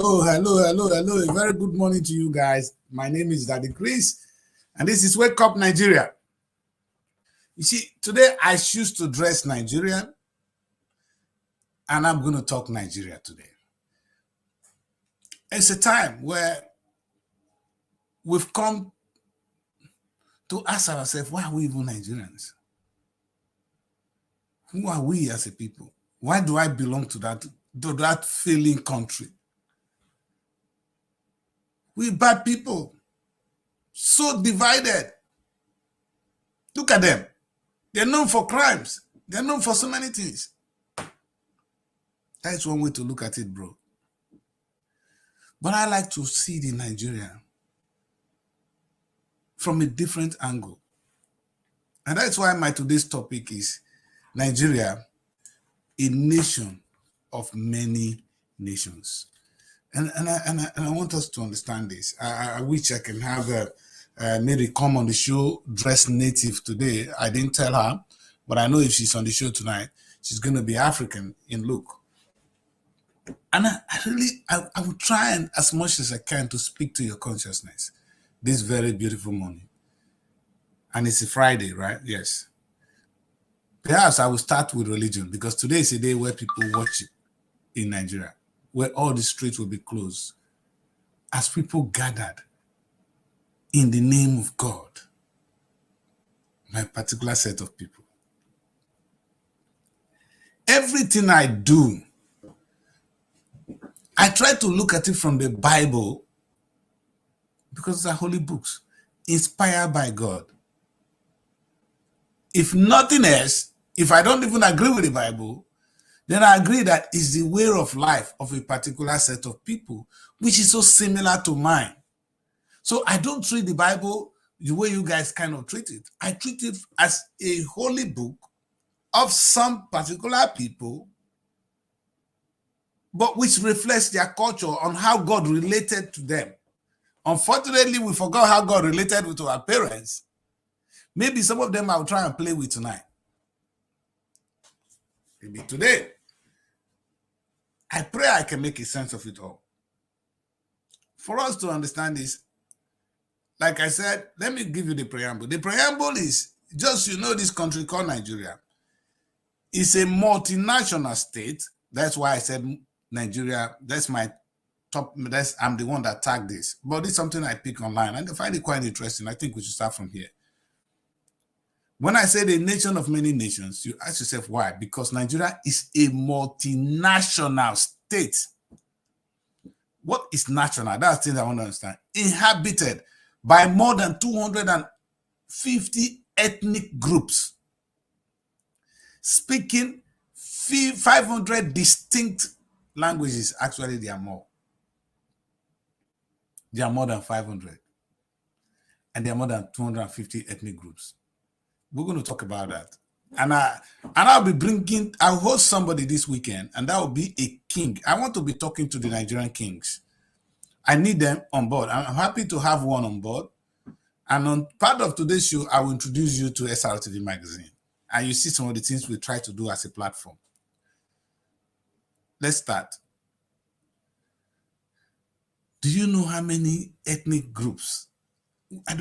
Hello. A very good morning to you guys. My name is Daddy Chris, and this is Wake Up Nigeria. You see, today I choose to dress Nigerian, and I'm going to talk Nigeria today. It's a time where we've come to ask ourselves, why are we even Nigerians? Who are we as a people? Why do I belong to that failing country? We bad people, so divided. Look at them. They're known for crimes. They're known for so many things. That's one way to look at it, bro. But I like to see the Nigeria from a different angle. And that's why my today's topic is Nigeria, a nation of many nations. And I want us to understand this. I wish I can have Mary come on the show dressed native today. I didn't tell her, but I know if she's on the show tonight, she's going to be African in look. And I will try and as much as I can to speak to your consciousness this very beautiful morning. And it's a Friday, right? Yes. Perhaps I will start with religion because today is a day where people worship in Nigeria, where all the streets will be closed as people gathered in the name of God, my particular set of people. Everything I do, I try to look at it from the Bible because they're holy books, inspired by God. If nothing else, if I don't even agree with the Bible, then I agree that it's the way of life of a particular set of people, which is so similar to mine. So I don't treat the Bible the way you guys kind of treat it. I treat it as a holy book of some particular people, but which reflects their culture on how God related to them. Unfortunately, we forgot how God related with our parents. Maybe some of them I'll try and play with tonight. Maybe today. I pray I can make a sense of it all. For us to understand this, like I said, let me give you the preamble. The preamble is, just this country called Nigeria is a multinational state. That's why I said Nigeria. That's my top. I'm the one that tagged this. But it's something I pick online, and I find it quite interesting. I think we should start from here. When I say the nation of many nations, you ask yourself why? Because Nigeria is a multinational state. What is national? That's the thing I want to understand. Inhabited by more than 250 ethnic groups, speaking 500 distinct languages. Actually, there are more. There are more than 500. And there are more than 250 ethnic groups. We're going to talk about that. And I'll host somebody this weekend, and that will be a king. I want to be talking to the Nigerian kings. I need them on board. I'm happy to have one on board. And on part of today's show, I will introduce you to Srtv magazine. And you see some of the things we try to do as a platform. Let's start. Do you know how many ethnic groups? I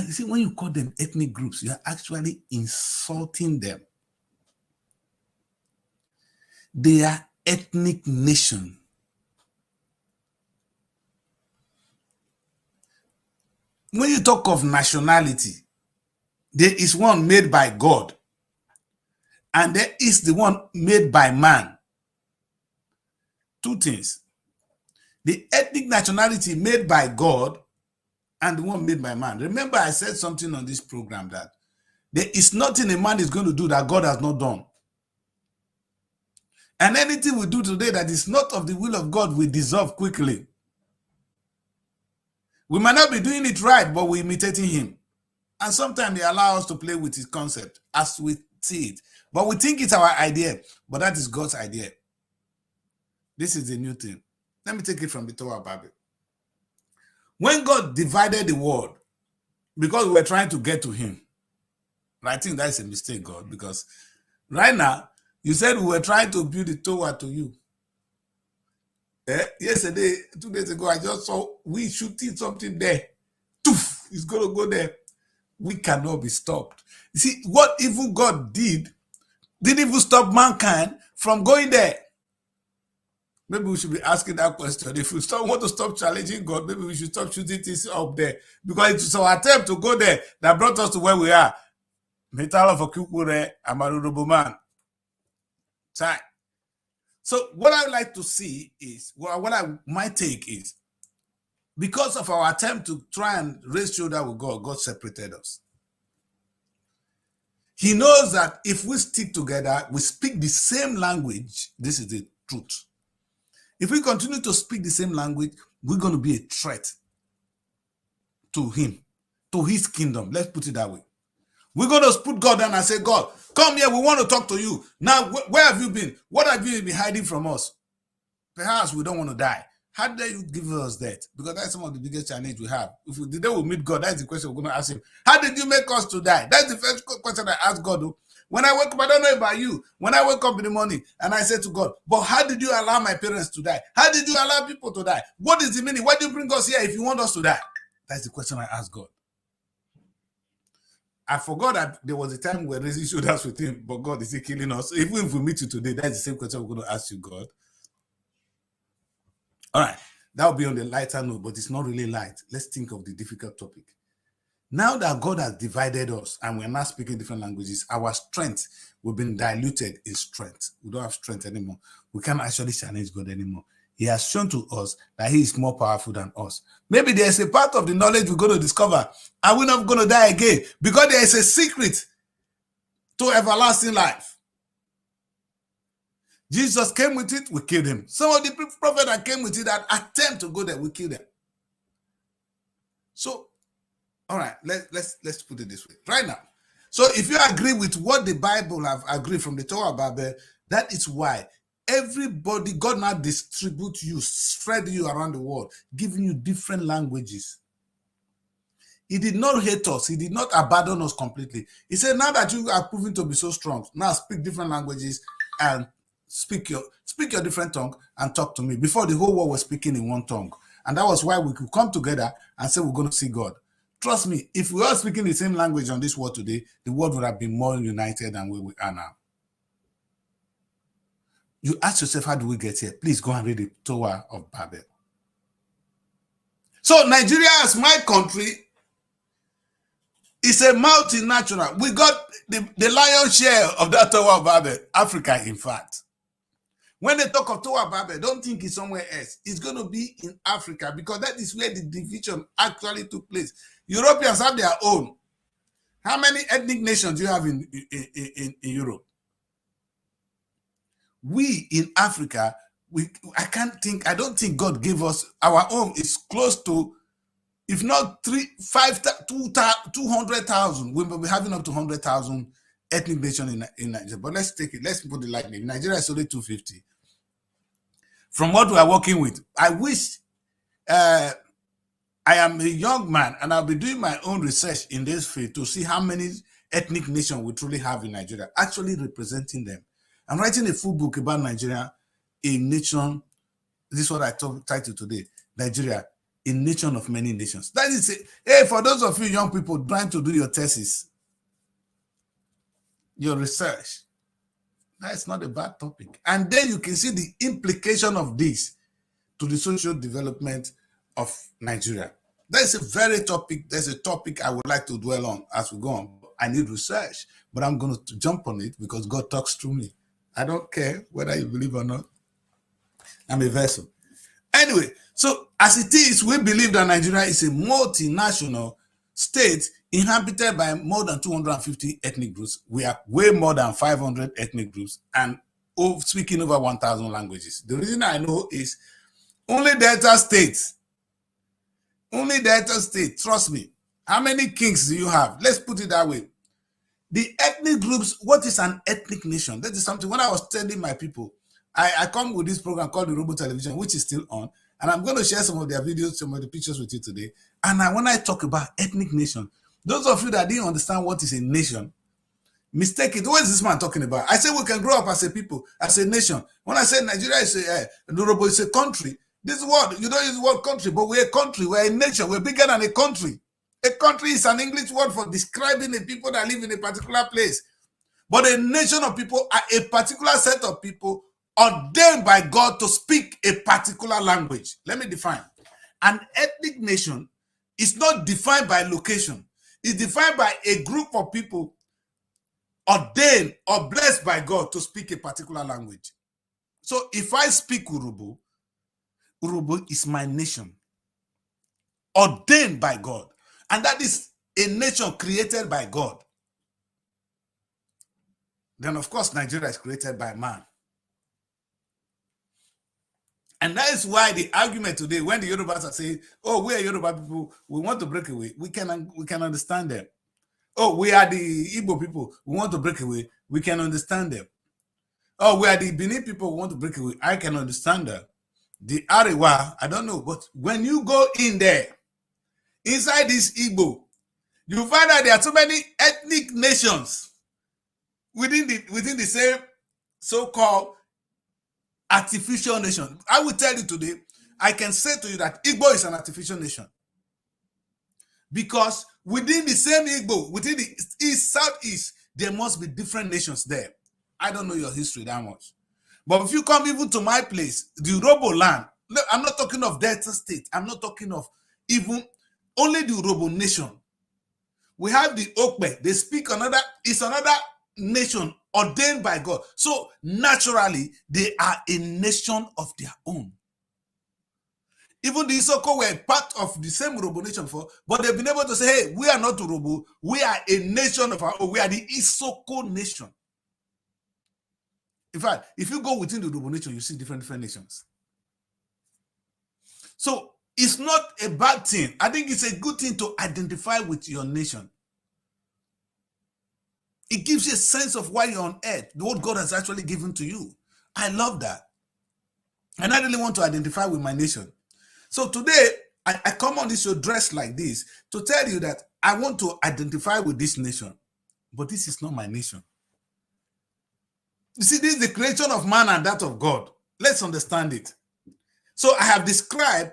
see when you call them ethnic groups, you're actually insulting them. They are ethnic nation. When you talk of nationality, there is one made by God, and there is the one made by man. Two things. The ethnic nationality made by God and the one made by man. Remember, I said something on this program that there is nothing a man is going to do that God has not done. And anything we do today that is not of the will of God will dissolve quickly. We might not be doing it right, but we're imitating him. And sometimes they allow us to play with his concept as we see it. But we think it's our idea, but that is God's idea. This is the new thing. Let me take it from the Tower of Babel. When God divided the world, because we were trying to get to him, I think that's a mistake, God, because right now, you said we were trying to build the tower to you. Yesterday, 2 days ago, I just saw we shooting something there. Toof, it's going to go there. We cannot be stopped. You see, what even God didn't even stop mankind from going there. Maybe we should be asking that question. If we want to stop challenging God, maybe we should stop shooting things up there. Because it's our attempt to go there that brought us to where we are. Metal of a Kukure, Amarurubu man. So what I would like to see is, my take is, because of our attempt to try and raise shoulder with God, God separated us. He knows that if we stick together, we speak the same language. This is the truth. If we continue to speak the same language, we're going to be a threat to him, to his kingdom. Let's put it that way. We're going to put God down and say, God, come here. We want to talk to you. Now, where have you been? What have you been hiding from us? Perhaps we don't want to die. How did you give us that? Because that's some of the biggest challenge we have. If the day we meet God, that's the question we're going to ask him. How did you make us to die? That's the first question I ask God. When I wake up, I don't know about you. When I wake up in the morning and I say to God, but how did you allow my parents to die? How did you allow people to die? What is the meaning? Why do you bring us here if you want us to die? That's the question I ask God. I forgot that there was a time we're raising shoulders with him, but God, is he killing us? Even if we meet you today, that's the same question we're going to ask you, God. All right, that will be on the lighter note, but it's not really light. Let's think of the difficult topic. Now that God has divided us and we're not speaking different languages, our strength, we've been diluted in strength. We don't have strength anymore. We can't actually challenge God anymore. He has shown to us that he is more powerful than us. Maybe there's a part of the knowledge we're going to discover and we're not going to die again because there is a secret to everlasting life. Jesus came with it, we killed him. Some of the prophets that came with it that attempt to go there, we killed them. So, all right, let's put it this way. Right now, so if you agree with what the Bible have agreed from the Tower of Babel, that is why everybody, God now distribute you, spread you around the world, giving you different languages. He did not hate us. He did not abandon us completely. He said, now that you are proven to be so strong, now speak different languages and speak your different tongue and talk to me. Before, the whole world was speaking in one tongue. And that was why we could come together and say we're going to see God. Trust me, if we are speaking the same language on this world today, the world would have been more united than where we are now. You ask yourself, how do we get here? Please go and read the Tower of Babel. So Nigeria, as my country, is a multinational. We got the lion's share of that Tower of Babel, Africa, in fact. When they talk of Tower of Babel, don't think it's somewhere else. It's going to be in Africa because that is where the division actually took place. Europeans have their own. How many ethnic nations do you have in Europe? We in Africa, I don't think God gave us, our own is close to, if not 200,000, we will be having up to 100,000 ethnic nations in Nigeria. But let's take it, let's put it lightly. Nigeria is only 250. From what we are working with, I wish I am a young man and I'll be doing my own research in this field to see how many ethnic nations we truly have in Nigeria, actually representing them. I'm writing a full book about Nigeria, a nation. This is what I titled today, Nigeria, a nation of many nations. That is it. Hey, for those of you young people trying to do your thesis, your research, that's not a bad topic. And then you can see the implication of this to the social development of Nigeria. That's a very topic. There's a topic I would like to dwell on as we go on. I need research, but I'm going to jump on it because God talks through me. I don't care whether you believe or not. I'm a vessel. Anyway, so as it is, we believe that Nigeria is a multinational state inhabited by more than 250 ethnic groups. We are way more than 500 ethnic groups and speaking over 1,000 languages. The reason I know is only Delta State, trust me. How many kings do you have? Let's put it that way. The ethnic groups, what is an ethnic nation? That is something, when I was telling my people, I come with this program called the Robo Television, which is still on, and I'm going to share some of their videos, some of the pictures with you today. And when I talk about ethnic nation, those of you that didn't understand what is a nation, mistake it. What is this man talking about? I say we can grow up as a people, as a nation. When I say Nigeria is a country, this word, you don't use the word country, but we're a country, we're a nation, we're bigger than a country. A country is an English word for describing the people that live in a particular place. But a nation of people are a particular set of people ordained by God to speak a particular language. Let me define. An ethnic nation is not defined by location. It's defined by a group of people ordained or blessed by God to speak a particular language. So if I speak Urubu, Urubu is my nation, ordained by God. And that is a nation created by God. Then, of course, Nigeria is created by man. And that is why the argument today, when the Yorubas are saying, oh, we are Yoruba people, we want to break away, we can understand them. Oh, we are the Igbo people, we want to break away, we can understand them. Oh, we are the Benin people, we want to break away, I can understand them. The Arewa, I don't know, but when you go in there, inside this Igbo, you find that there are so many ethnic nations within the same so-called artificial nation. I will tell you today, I can say to you that Igbo is an artificial nation. Because within the same Igbo, within the east, southeast, there must be different nations there. I don't know your history that much. But if you come even to my place, the Robo land, I'm not talking of Delta State. I'm not talking of even only the Robo nation. We have the Okpe. They speak another, it's another nation ordained by God. So naturally, they are a nation of their own. Even the Isoko were part of the same Urobo nation before, but they've been able to say, hey, we are not Urobo, we are a nation of our own. We are the Isoko nation. In fact, if you go within the Urobo nation, you see different nations. So it's not a bad thing. I think it's a good thing to identify with your nation. It gives you a sense of why you're on earth, what God has actually given to you. I love that. And I really want to identify with my nation. So today, I come on this show dressed like this to tell you that I want to identify with this nation, but this is not my nation. You see, this is the creation of man and that of God. Let's understand it. So I have described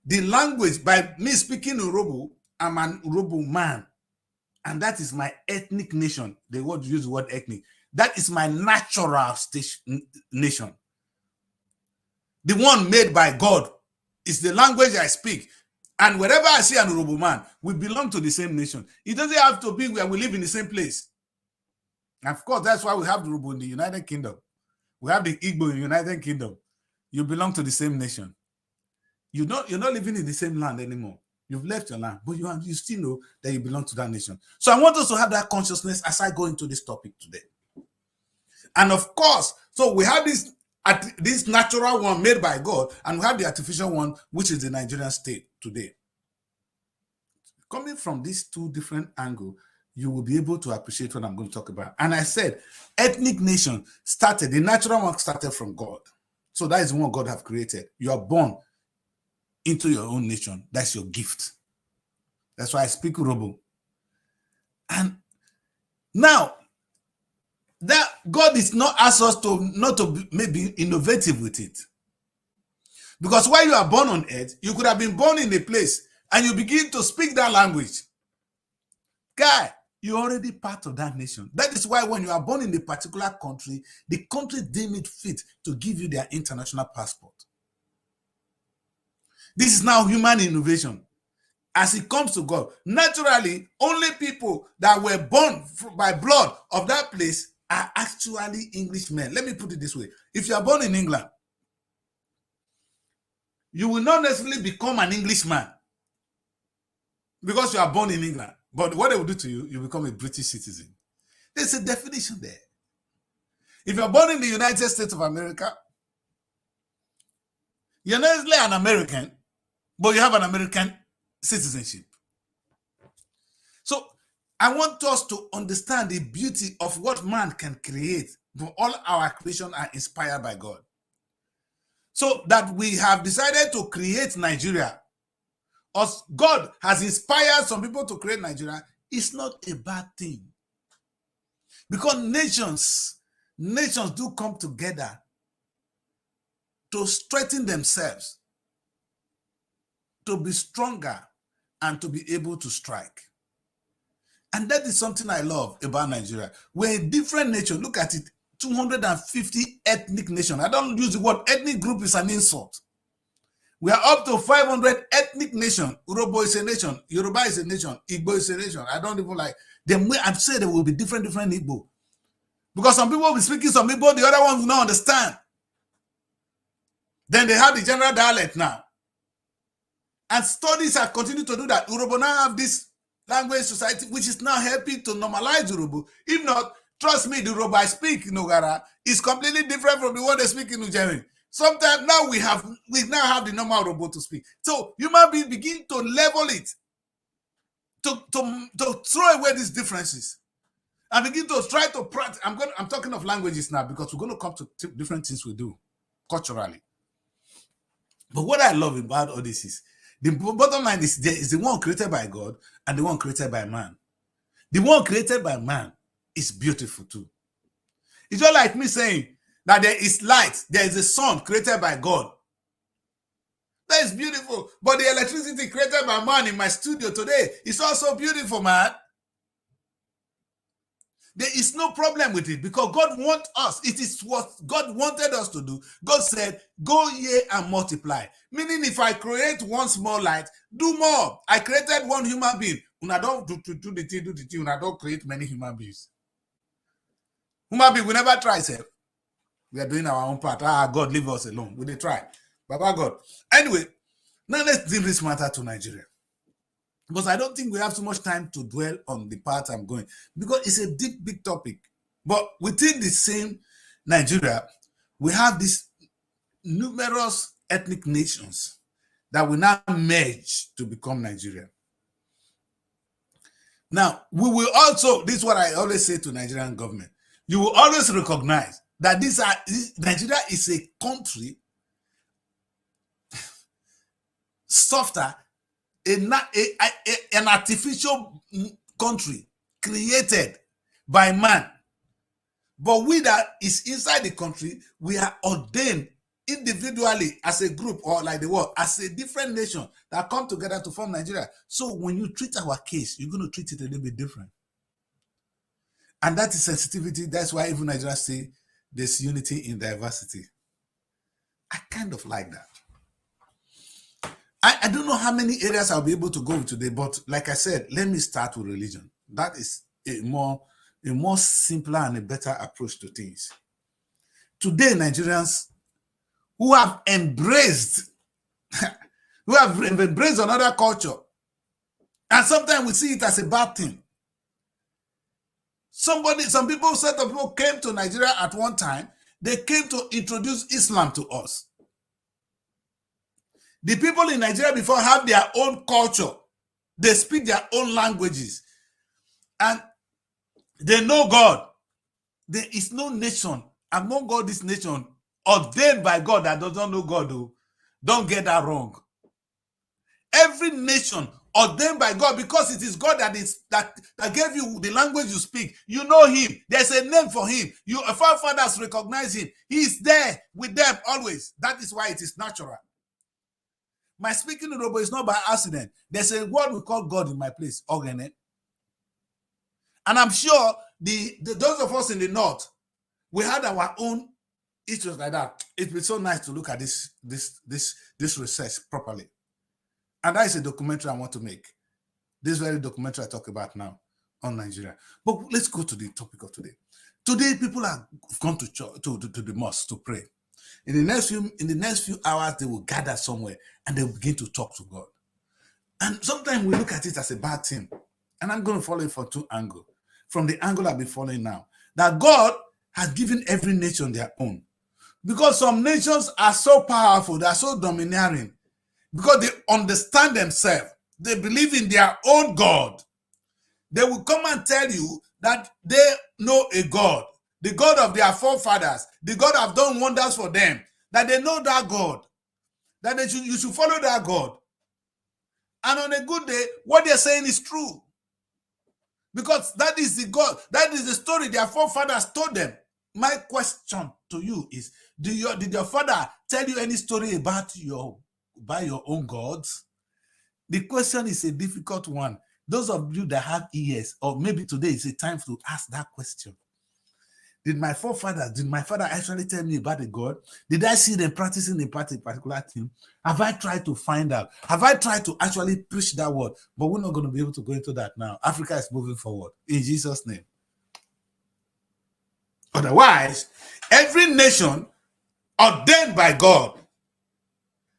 the language by me speaking Urobo. I'm an Urobo man. And that is my ethnic nation. They would use the word ethnic. That is my natural nation. The one made by God is the language I speak. And wherever I see an Urobo man, we belong to the same nation. It doesn't have to be where we live in the same place. And of course, that's why we have the Urobo in the United Kingdom. We have the Igbo in the United Kingdom. You belong to the same nation. You're not living in the same land anymore. You've left your land, but you still know that you belong to that nation. So I want us to have that consciousness as I go into this topic today. And of course, so we have this natural one made by God, and we have the artificial one, which is the Nigerian state today. Coming from these two different angles, you will be able to appreciate what I'm going to talk about. And I said, ethnic nation started, the natural one started from God. So that is the one God have created. You are born into your own nation. That's your gift. That's why I speak Urobo. And now, that God is not asked us not to maybe innovative with it. Because while you are born on earth, you could have been born in a place and you begin to speak that language. Guy, you're already part of that nation. That is why when you are born in a particular country, the country deem it fit to give you their international passport. This is now human innovation. As it comes to God, naturally, only people that were born by blood of that place are actually Englishmen. Let me put it this way. If you are born in England, you will not necessarily become an Englishman because you are born in England. But what they will do to you, you become a British citizen. There's a definition there. If you're born in the United States of America, you're not necessarily an American, but you have an American citizenship. So I want us to understand the beauty of what man can create. All our creation are inspired by God. So that we have decided to create Nigeria, or God has inspired some people to create Nigeria, is not a bad thing. Because nations do come together to strengthen themselves, to be stronger, and to be able to strike. And that is something I love about Nigeria. We're a different nation. Look at it, 250 ethnic nations. I don't use the word ethnic group, is an insult. We are up to 500 ethnic nations. Urhobo is a nation. Yoruba is a nation. Igbo is a nation. I don't even like them. I've said there will be different Igbo. Because some people will be speaking some Igbo, the other ones will not understand. Then they have the general dialect now. And studies have continued to do that. Urhobo now have this language society, which is now helping to normalize Urhobo. If not, trust me, the Urhobo I speak in Ogara is completely different from the one they speak in Ujeri. Sometimes now we now have the normal Urhobo to speak. So human beings begin to level it, to throw away these differences, and begin to try to practice. I'm talking of languages now because we're going to come to different things we do culturally. But what I love about all this is the bottom line is there is the one created by God and the one created by man. The one created by man is beautiful too. It's just like me saying that there is light, there is a sun created by God. That is beautiful. But the electricity created by man in my studio today is also beautiful, man. There is no problem with it because God wants us. It is what God wanted us to do. God said, go ye and multiply. Meaning if I create one small light, do more. I created one human being. Una don't do the thing. Una don't create many human beings. Human being, we never try, sir. We are doing our own part. God, leave us alone. We did try. Baba God. Anyway, now let's deal this matter to Nigeria. Because I don't think we have too much time to dwell on the part I'm going. Because it's a deep, big topic. But within the same Nigeria, we have these numerous ethnic nations that will now merge to become Nigeria. Now, we will also, this is what I always say to Nigerian government, you will always recognize that Nigeria is a country softer, an artificial country created by man. But we that is inside the country, we are ordained individually as a group or like the world, as a different nation that come together to form Nigeria. So when you treat our case, you're going to treat it a little bit different. And that is sensitivity. That's why even Nigeria say there's unity in diversity. I kind of like that. I don't know how many areas I'll be able to go with today, but like I said, let me start with religion. That is a more simpler and a better approach to things. Today, Nigerians who have embraced another culture, and sometimes we see it as a bad thing. Some set of people came to Nigeria at one time. They came to introduce Islam to us. The people in Nigeria before have their own culture. They speak their own languages. And they know God. There is no nation among all this nation ordained by God that doesn't know God. Though. Don't get that wrong. Every nation ordained by God, because it is God that gave you the language you speak. You know him. There's a name for him. Your forefathers recognize him. He is there with them always. That is why it is natural. My speaking Urhobo is not by accident. There's a word we call God in my place, Ogene. And I'm sure those of us in the north, we had our own issues like that. It'd be so nice to look at this research properly. And that is a documentary I want to make. This very documentary I talk about now on Nigeria. But let's go to the topic of today. Today, people have gone to church, to the mosque to pray. In the next few hours, they will gather somewhere and they will begin to talk to God. And sometimes we look at it as a bad thing. And I'm going to follow it from two angles. From the angle I'll be following now, that God has given every nation their own. Because some nations are so powerful, they are so domineering, because they understand themselves. They believe in their own God. They will come and tell you that they know a God, the God of their forefathers, the God have done wonders for them, that they know that God, that you should follow that God. And on a good day, what they're saying is true. Because that is the God, that is the story their forefathers told them. My question to you is, did your father tell you any story about your own gods? The question is a difficult one. Those of you that have ears, or maybe today is a time to ask that question. Did my father actually tell me about the God? Did I see them practicing a particular thing? Have I tried to find out? Have I tried to actually preach that word? But we're not going to be able to go into that now. Africa is moving forward in Jesus' name. Otherwise, every nation ordained by God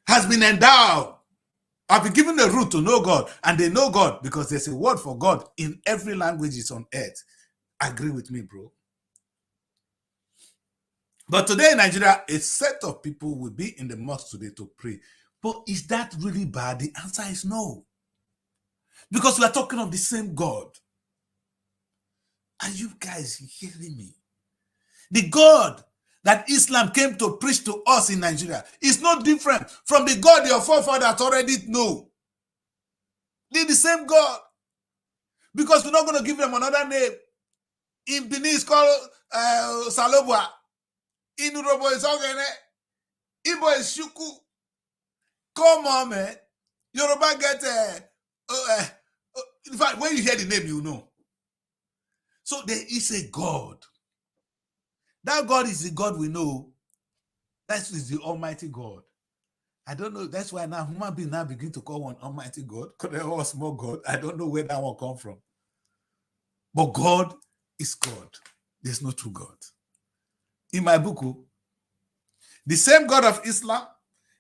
has been endowed, have been given the root to know God, and they know God because there's a word for God in every language on earth. Agree with me, bro. But today in Nigeria, a set of people will be in the mosque today to pray. But is that really bad? The answer is no. Because we are talking of the same God. Are you guys hearing me? The God that Islam came to preach to us in Nigeria is not different from the God your forefathers already know. They're the same God. Because we're not going to give them another name. In Benin, it's called Salobwa. In Urobo, it's Ogene. Igbo is Shuku. Come on, man. Yoruba get in fact, when you hear the name, you know. So there is a God. That God is the God we know. That is the Almighty God. I don't know. That's why now human beings now begin to call one Almighty God. Because they're all small God. I don't know where that one come from. But God is God. There's no true God. In my book, the same God of Islam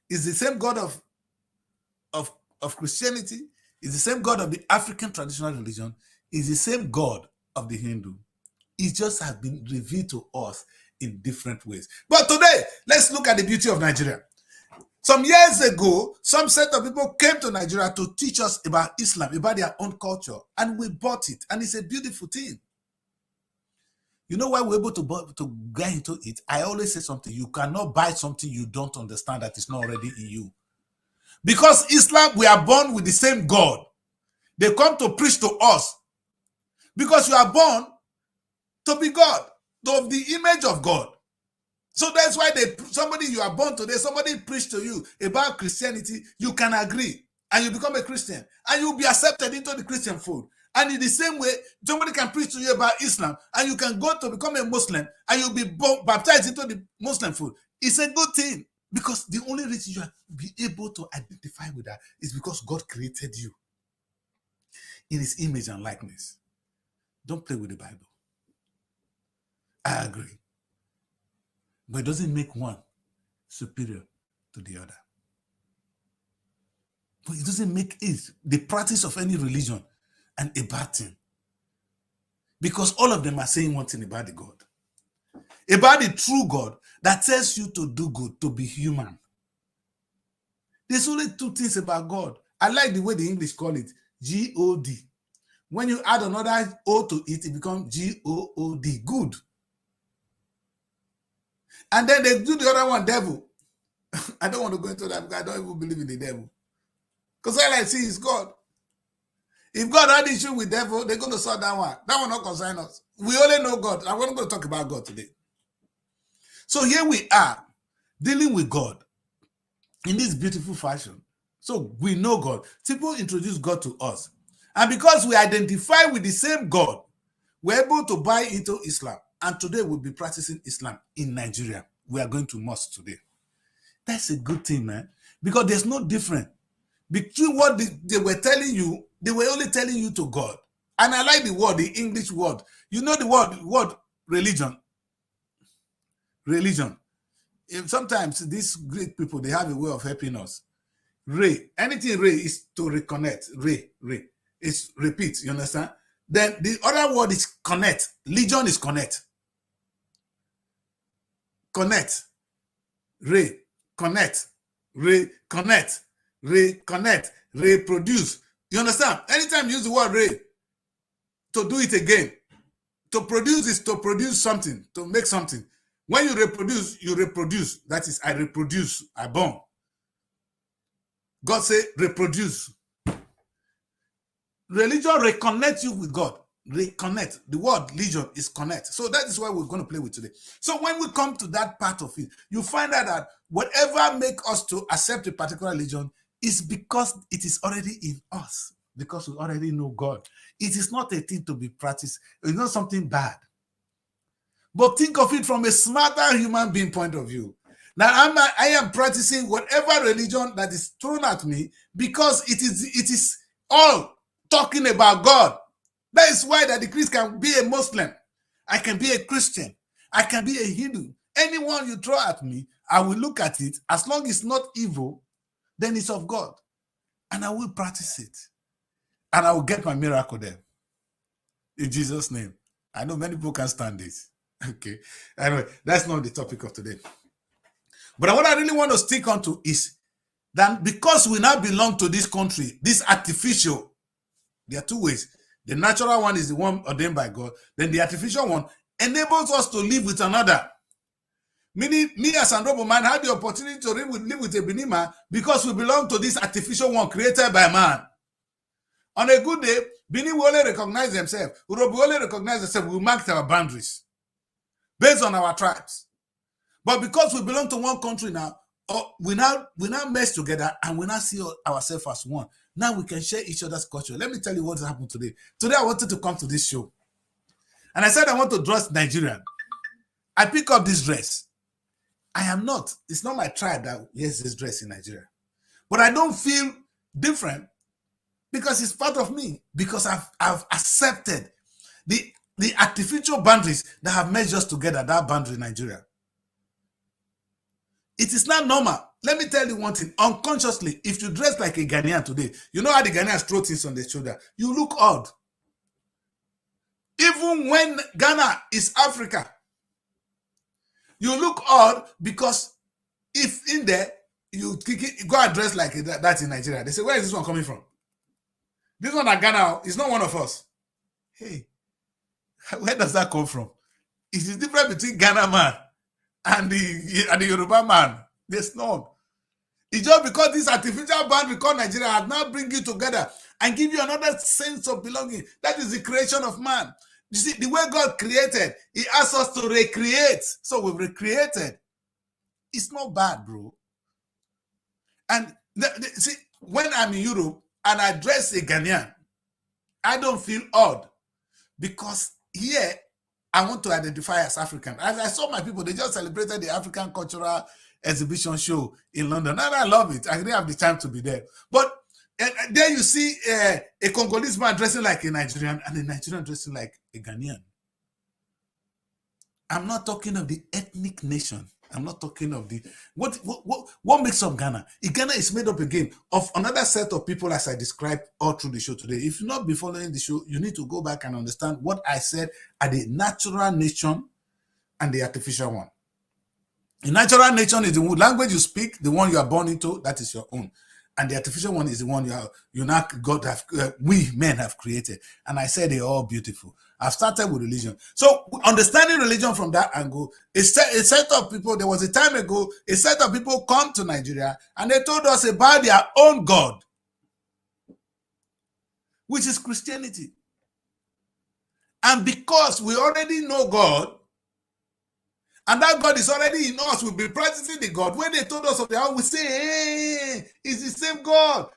is the same God of Christianity, is the same God of the African traditional religion, is the same God of the Hindu. It just has been revealed to us in different ways. But today, let's look at the beauty of Nigeria. Some years ago, some set of people came to Nigeria to teach us about Islam, about their own culture, and we bought it, and it's a beautiful thing. You know why we're able to get into it? I always say something. You cannot buy something you don't understand that is not already in you. Because Islam, we are born with the same God. They come to preach to us. Because you are born to be God, to the image of God. So that's why somebody you are born today, somebody preach to you about Christianity, you can agree, and you become a Christian, and you'll be accepted into the Christian fold. And in the same way, somebody can preach to you about Islam, and you can go to become a Muslim, and you'll be baptized into the Muslim fold. It's a good thing, because the only reason you are be able to identify with that is because God created you in his image and likeness. Don't play with the Bible. I agree. But it doesn't make one superior to the other. But it doesn't make it the practice of any religion and a bad thing. Because all of them are saying one thing about the God. About the true God that tells you to do good, to be human. There's only two things about God. I like the way the English call it, G-O-D. When you add another O to it, it becomes G-O-O-D, good. And then they do the other one, devil. I don't want to go into that because I don't even believe in the devil. Because all I see is God. If God had issue with devil, they're going to sort that one. That will not concern us. We only know God. I'm not going to talk about God today. So here we are, dealing with God in this beautiful fashion. So we know God. People introduce God to us. And because we identify with the same God, we're able to buy into Islam. And today we'll be practicing Islam in Nigeria. We are going to mosque today. That's a good thing, man. Because there's no difference between what they were telling you. They were only telling you to God. And I like the word, the English word. You know the word religion. Religion. Sometimes these Greek people, they have a way of helping us. Anything is to reconnect. It's repeat, you understand? Then the other word is connect. Legion is connect. Connect. Connect. Reconnect. Reconnect. Reproduce. You understand? Anytime you use the word to do it again. To produce is to produce something, to make something. When you reproduce, you reproduce. That is, I reproduce, I born. God say, reproduce. Religion reconnects you with God. reconnect. The word legion is connect. So that is what we're going to play with today. So when we come to that part of it, you find out that whatever makes us to accept a particular religion is because it is already in us, because we already know God. It is not a thing to be practiced. It's not something bad. But think of it from a smarter human being point of view. Now I am practicing whatever religion that is thrown at me because it is all talking about God. That is why that the Christ can be a Muslim. I can be a Christian. I can be a Hindu. Anyone you throw at me, I will look at it. As long as it's not evil, then it's of God. And I will practice it. And I will get my miracle there. In Jesus' name. I know many people can stand this. Okay. Anyway, that's not the topic of today. But what I really want to stick on to is that because we now belong to this country, this artificial, there are two ways. The natural one is the one ordained by God. Then the artificial one enables us to live with another. Meaning, me as an Robo man had the opportunity to live with a Benima because we belong to this artificial one created by man. On a good day, Bini will only recognize themselves. Urobo will only recognize themselves. We marked our boundaries based on our tribes. But because we belong to one country now, we now mesh together and we now see ourselves as one. Now we can share each other's culture. Let me tell you what has happened today. Today I wanted to come to this show. And I said I want to dress Nigerian. I pick up this dress. I am not. It's not my tribe that wears this dress in Nigeria. But I don't feel different because it's part of me. Because I've accepted the artificial boundaries that have merged us together, that boundary in Nigeria. It is not normal. Let me tell you one thing. Unconsciously, if you dress like a Ghanaian today, you know how the Ghanaians throw things on their shoulder. You look odd. Even when Ghana is Africa, you look odd because if in there, you go and dress like that in Nigeria. They say, where is this one coming from? This one at Ghana is not one of us. Hey, where does that come from? It is different between Ghana man and the Yoruba man. There's none. It's just because this artificial band we call Nigeria has now bring you together and give you another sense of belonging. That is the creation of man. You see, the way God created, he asks us to recreate. So we've recreated. It's not bad, bro. And see, when I'm in Europe and I dress a Ghanaian, I don't feel odd because here I want to identify as African. As I saw my people, they just celebrated the African Cultural Exhibition show in London, and I love it. I didn't have the time to be there. But there you see a Congolese man dressing like a Nigerian and a Nigerian dressing like a Ghanaian. I'm not talking of the ethnic nation. I'm not talking of the what makes up Ghana. Ghana is made up again of another set of people, as I described all through the show today. If you've not been following the show, you need to go back and understand what I said are the natural nation and the artificial one. The natural nation is the language you speak, the one you are born into, that is your own. And the artificial one is the one we men have created. And I said they're all beautiful. I've started with religion. So understanding religion from that angle, a set of people, there was a time ago, a set of people come to Nigeria and they told us about their own God, which is Christianity. And because we already know God, and that God is already in us, we'll be practicing the God. When they told us of their own, we say, hey, it's the same God.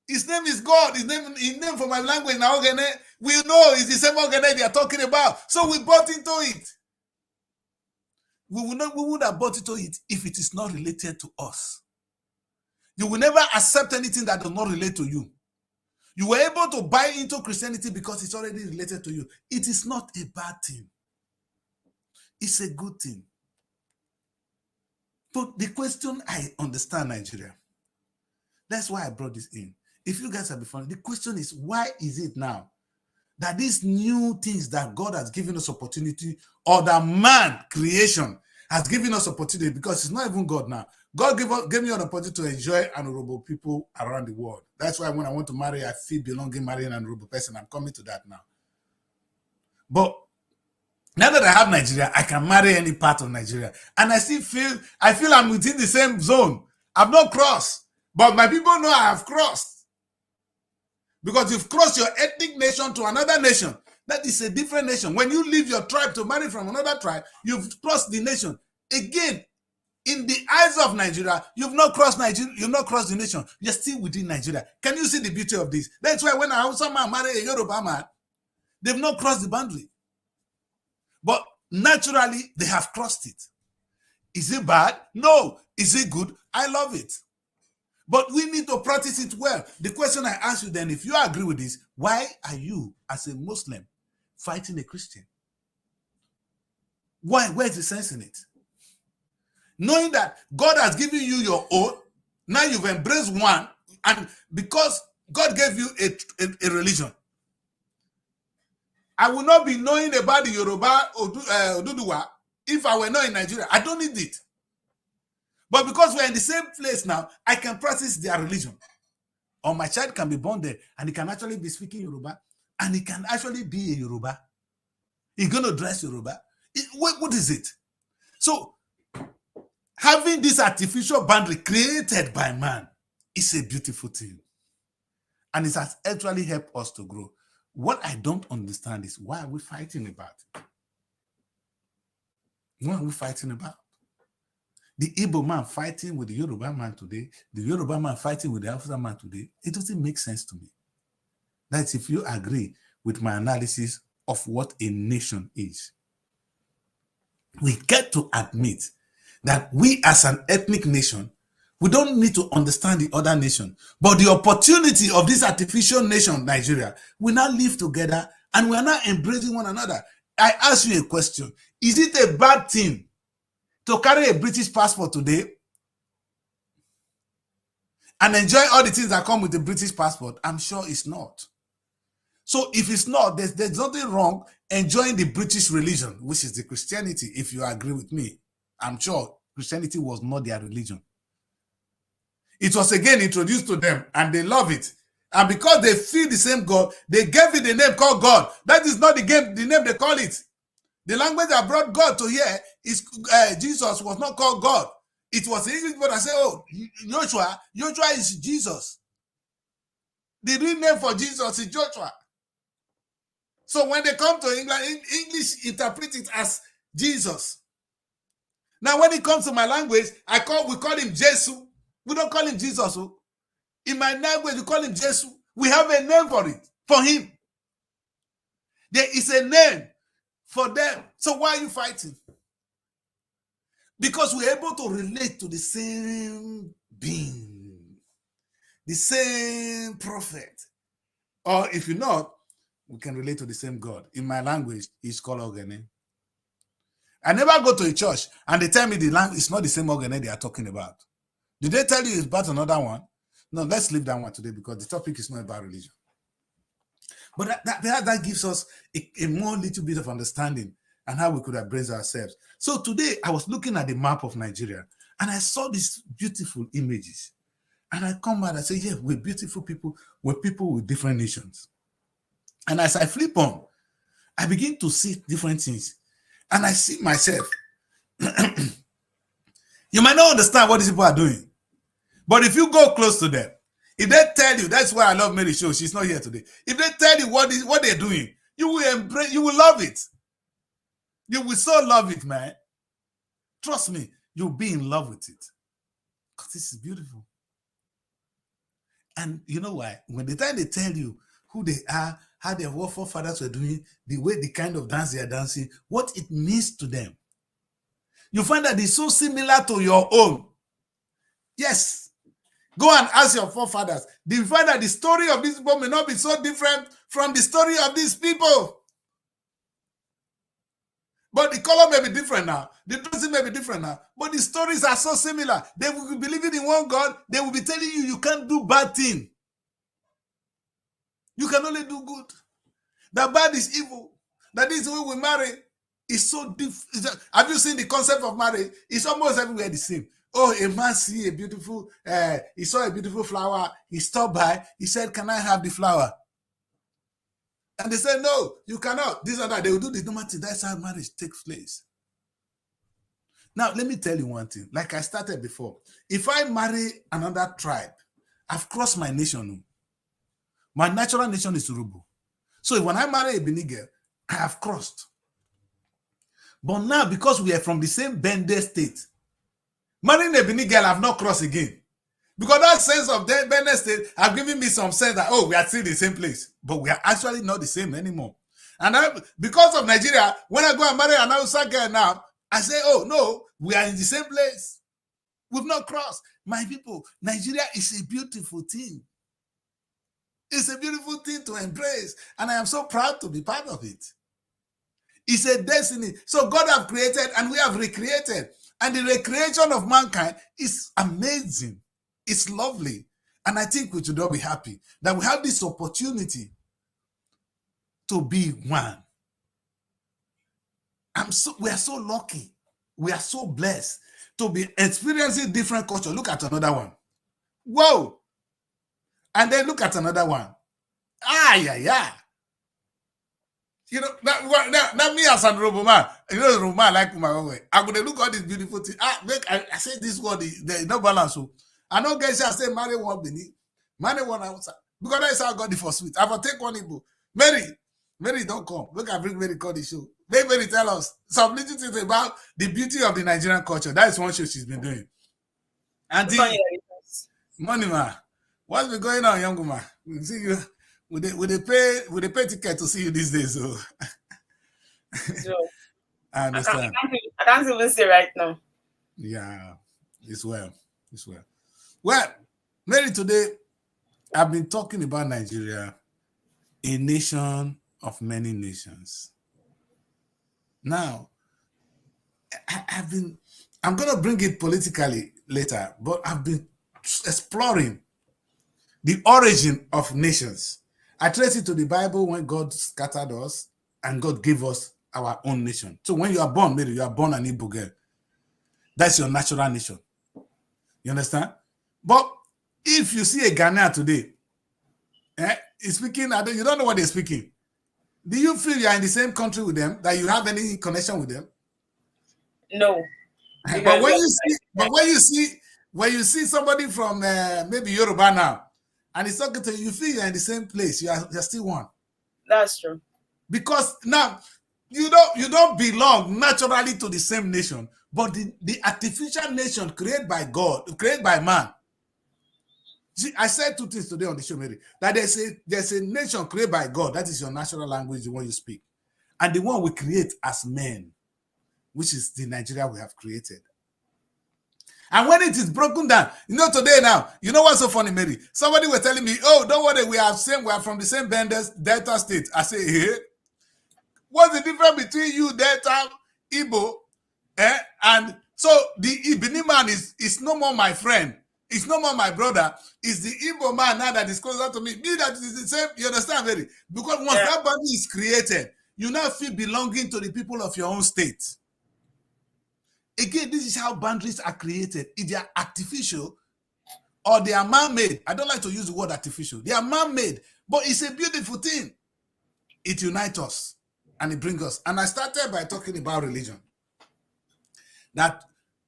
His name is God. His name for my language now. We know it's the same Ogene they are talking about. So we bought into it. We would have bought into it if it is not related to us. You will never accept anything that does not relate to you. You were able to buy into Christianity because it's already related to you. It is not a bad thing. It's a good thing. But the question, I understand Nigeria. That's why I brought this in. If you guys have been following, the question is, why is it now that these new things that God has given us opportunity, or that man creation has given us opportunity, because it's not even God now. God gave me an opportunity to enjoy honorable people around the world. That's why when I want to marry, I feel belonging, marrying an honorable person. I'm coming to that now. But now that I have Nigeria, I can marry any part of Nigeria. And I feel I'm within the same zone. I've not crossed, but my people know I have crossed. Because you've crossed your ethnic nation to another nation. That is a different nation. When you leave your tribe to marry from another tribe, you've crossed the nation. Again, in the eyes of Nigeria, you've not crossed Nigeria, you've not crossed the nation. You're still within Nigeria. Can you see the beauty of this? That's why when a Hausa man marry a Yoruba man, they've not crossed the boundary. But naturally, they have crossed it. Is it bad? No. Is it good? I love it. But we need to practice it well. The question I ask you then, if you agree with this, why are you, as a Muslim, fighting a Christian? Why? Where is the sense in it? Knowing that God has given you your own, now you've embraced one, and because God gave you a religion, I will not be knowing about the Yoruba Oduduwa if I were not in Nigeria. I don't need it. But because we're in the same place now, I can practice their religion. Or my child can be born there, and he can actually be speaking Yoruba, and he can actually be a Yoruba. He's going to dress Yoruba. What is it? So, having this artificial boundary created by man is a beautiful thing. And it has actually helped us to grow. What I don't understand is, why are we fighting about it? What are we fighting about? The Igbo man fighting with the Yoruba man today, the Yoruba man fighting with the Hausa man today, it doesn't make sense to me. That's if you agree with my analysis of what a nation is. We get to admit that we as an ethnic nation, we don't need to understand the other nation, but the opportunity of this artificial nation, Nigeria, we now live together and we are now embracing one another. I ask you a question. Is it a bad thing to carry a British passport today and enjoy all the things that come with the British passport? I'm sure it's not. So if it's not, there's nothing wrong enjoying the British religion, which is the Christianity, if you agree with me. I'm sure Christianity was not their religion. It was again introduced to them and they love it. And because they feel the same God, they gave it the name called God. That is not the name they call it. The language that brought God to here is Jesus was not called God. It was the English people that say, oh, Joshua is Jesus. The real name for Jesus is Joshua. So when they come to England, English interpret it as Jesus. Now when it comes to my language, we call him Jesus. We don't call him Jesus. In my language, we call him Jesus. We have a name for it, for him. There is a name for them. So why are you fighting? Because we're able to relate to the same being, the same prophet. Or if you're not, we can relate to the same God. In my language, it's called Ogene. I never go to a church and they tell me the language is not the same Ogene they are talking about. Did they tell you it's about another one? No, let's leave that one today because the topic is not about religion. But that gives us a more little bit of understanding and how we could embrace ourselves. So today I was looking at the map of Nigeria and I saw these beautiful images. And I come out and say, yeah, we're beautiful people. We're people with different nations. And as I flip on, I begin to see different things. And I see myself. You might not understand what these people are doing. But if you go close to them, if they tell you, that's why I love Mary Show, she's not here today. If they tell you what they're doing, you will embrace, you will love it. You will so love it, man. Trust me, you'll be in love with it. Because this is beautiful. And you know why? When the time they tell you who they are, how their forefathers were doing, the kind of dance they are dancing, what it means to them, you find that it's so similar to your own. Yes. Go and ask your forefathers. You find that the story of these people may not be so different from the story of these people. But the color may be different now. The dressing may be different now. But the stories are so similar. They will be believing in one God. They will be telling you you can't do bad thing. You can only do good. That bad is evil. That is the way we marry. It's so different. Have you seen the concept of marriage? It's almost everywhere the same. Oh, a man see a beautiful, he saw a beautiful flower. He stopped by. He said, can I have the flower? And they said, no, you cannot. This and that. They will do the normal thing. That's how marriage takes place. Now, let me tell you one thing. Like I started before. If I marry another tribe, I've crossed my nation. My natural nation is Urubu. So when I marry a Benin girl, I have crossed. But now, because we are from the same Bende state, marrying a Benin girl, I have not crossed again. Because that sense of Bende state have given me some sense that, oh, we are still the same place. But we are actually not the same anymore. And because of Nigeria, when I go and marry an Hausa girl now, I say, oh, no, we are in the same place. We've not crossed. My people, Nigeria is a beautiful thing. It's a beautiful thing to embrace. And I am so proud to be part of it. It's a destiny. So God have created and we have recreated. And the recreation of mankind is amazing. It's lovely. And I think we should all be happy that we have this opportunity to be one. We are so lucky. We are so blessed to be experiencing different culture. Look at another one. Whoa. And then look at another one. Yeah. You know, that me as a Robo man, you know, Robo man like my own way. I'm going to look at this beautiful thing. I say this word, there is no balance. So I don't get I say marry one beneath, marry one outside. Because that's how God is for sweet. I will take one Igbo. Mary, don't come. Look at Bring Mary call the show. Mary tell us some little things about the beauty of the Nigerian culture. That is one show she's been doing. And money man, what's been going on, young man? We see you. Would they pay ticket to see you these days? So I understand. I can't even say right now. Yeah, it's well. Well, Mary, today I've been talking about Nigeria, a nation of many nations. Now, I'm going to bring it politically later, but I've been exploring the origin of nations. I trace it to the Bible when God scattered us and God gave us our own nation. So when you are born, Mary, you are born an Igbo girl. That's your natural nation. You understand? But if you see a Ghanaian today, he's speaking, you don't know what they're speaking. Do you feel you are in the same country with them, that you have any connection with them? No. But when you see somebody from maybe Yoruba now, and he's talking to you, you feel you're in the same place. You're still one. That's true. Because now you don't belong naturally to the same nation, but the artificial nation created by God, created by man. See, I said two things today on the show, Mary. That there's a nation created by God. That is your national language, the one you speak. And the one we create as men, which is the Nigeria we have created. And when it is broken down, today now, you know what's so funny, Mary? Somebody was telling me, oh, don't worry, we are from the same Delta state. I say, hey, what's the difference between you, Delta, Igbo, and so the Benin man is no more my friend. It's no more my brother. It's the Igbo man now that is closer to me. Me that is the same, you understand, Mary? Because once that boundary is created, you now feel belonging to the people of your own state. Again, this is how boundaries are created. If they are artificial or they are man-made, I don't like to use the word artificial. They are man-made, but it's a beautiful thing. It unites us and it brings us. And I started by talking about religion. That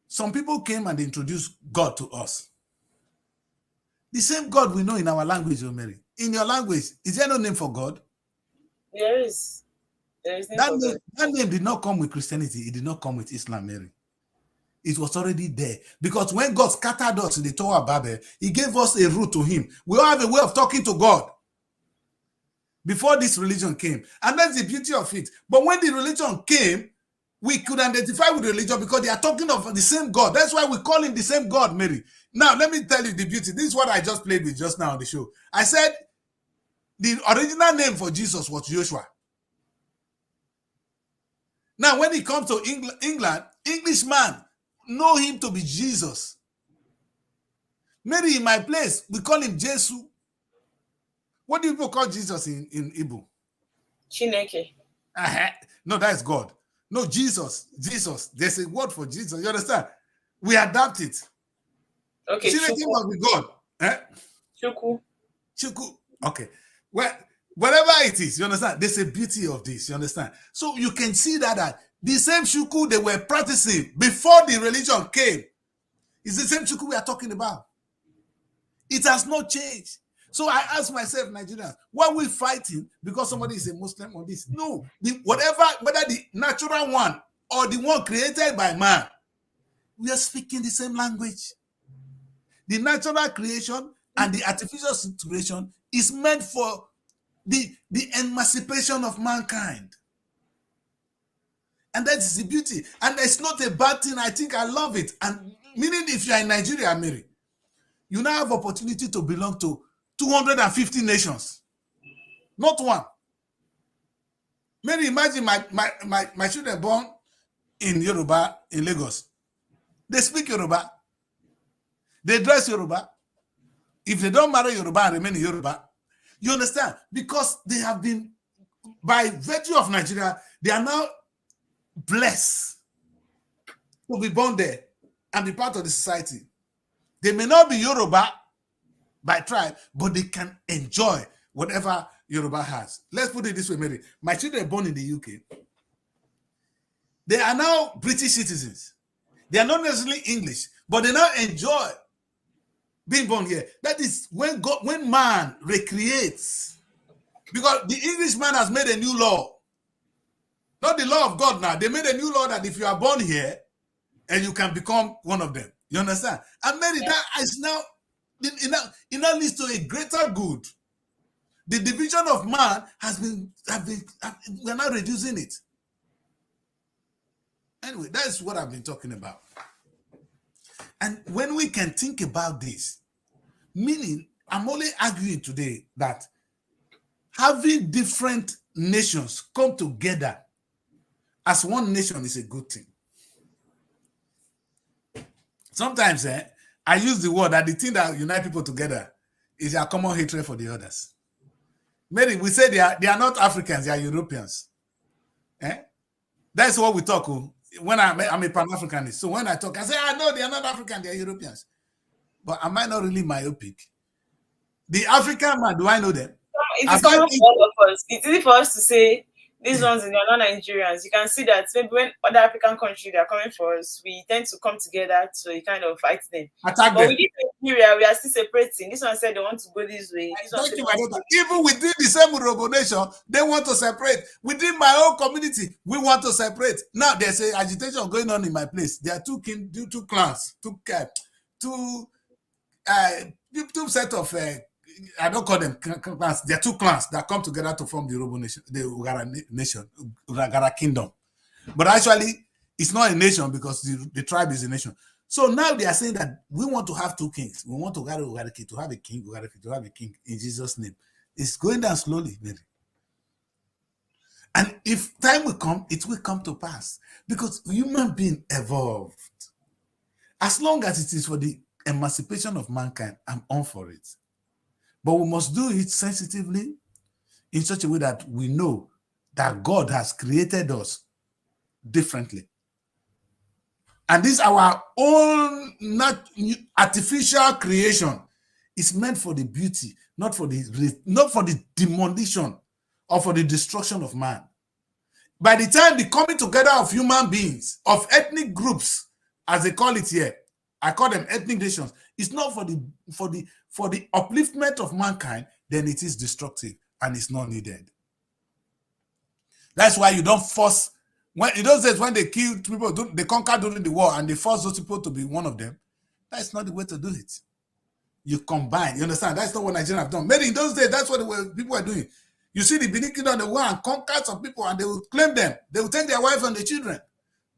some people came and introduced God to us. The same God we know in our language, Mary. In your language, is there no name for God? There is. That name did not come with Christianity. It did not come with Islam, Mary. It was already there. Because when God scattered us in the Tower of Babel, he gave us a route to him. We all have a way of talking to God before this religion came. And that's the beauty of it. But when the religion came, we could identify with religion because they are talking of the same God. That's why we call him the same God, Mary. Now, let me tell you the beauty. This is what I just played with just now on the show. I said the original name for Jesus was Joshua. Now, when it comes to England, Englishman know him to be Jesus. Maybe in my place, we call him Jesus. What do people call Jesus in Igbo? Chineke. No, that's God. No, Jesus. There's a word for Jesus. You understand? We adapt it. Okay. Chineke must be God. Chuku. Okay. Well, whatever it is, you understand? There's a beauty of this. You understand? So you can see that the same Shuku they were practicing before the religion came is the same Shuku we are talking about. It has not changed. So I ask myself, Nigerians, why are we fighting because somebody is a Muslim on this? No, whether the natural one or the one created by man, we are speaking the same language. The natural creation and the artificial creation is meant for the emancipation of mankind. And that is the beauty. And it's not a bad thing. I think I love it. And meaning if you are in Nigeria, Mary, you now have opportunity to belong to 250 nations. Not one. Mary, imagine my children born in Yoruba, in Lagos. They speak Yoruba. They dress Yoruba. If they don't marry Yoruba and remain in Yoruba, you understand? Because they have been, by virtue of Nigeria, they are now blessed to be born there and be part of the society. They may not be Yoruba by tribe, but they can enjoy whatever Yoruba has. Let's put it this way, Mary. My children born in the UK. They are now British citizens. They are not necessarily English, but they now enjoy being born here. That is when man recreates. Because the Englishman has made a new law. Not the law of God now. They made a new law that if you are born here, and you can become one of them. You understand? And Mary, that is now, it now leads to a greater good. The division of man we're now reducing it. Anyway, that's what I've been talking about. And when we can think about this, meaning, I'm only arguing today that having different nations come together as one nation is a good thing. Sometimes I use the word that the thing that unites people together is their common hatred for the others. Mary, we say they are not Africans, they are Europeans. That's what we talk. When I'm a Pan-Africanist. So when I talk, I say, no, they are not African, they are Europeans. But am I not really myopic? The African man, do I know them? It is common for all of us. It's easy for us to say these ones, they are not Nigerians. You can see that maybe when other African countries they are coming for us, we tend to come together to kind of fight them. Attack but them. Within Nigeria, we are still separating. This one said they want to go this way. This one said even within the same Urobo nation, they want to separate. Within my own community, we want to separate. Now there's an agitation going on in my place. There are two clans, two set of I don't call them clans. There are two clans that come together to form the Urobo nation, the Ugara kingdom. But actually, it's not a nation because the tribe is a nation. So now they are saying that we want to have two kings. We want to have a king in Jesus' name. It's going down slowly, Mary. And if time will come, it will come to pass. Because human being evolved. As long as it is for the emancipation of mankind, I'm on for it. But we must do it sensitively in such a way that we know that God has created us differently. And this our own artificial creation is meant for the beauty, not for the demolition or for the destruction of man. By the time the coming together of human beings, of ethnic groups, as they call it here, I call them ethnic nations, it's not for the upliftment of mankind, then it is destructive and it's not needed. That's why you don't force. When in those days when they killed people, they conquered during the war and they forced those people to be one of them, that's not the way to do it. You combine, you understand? That's not what Nigeria have done. Maybe in those days, that's what people were doing. You see the Benin Kingdom, they went and conquered some people and they will claim them. They will take their wives and their children.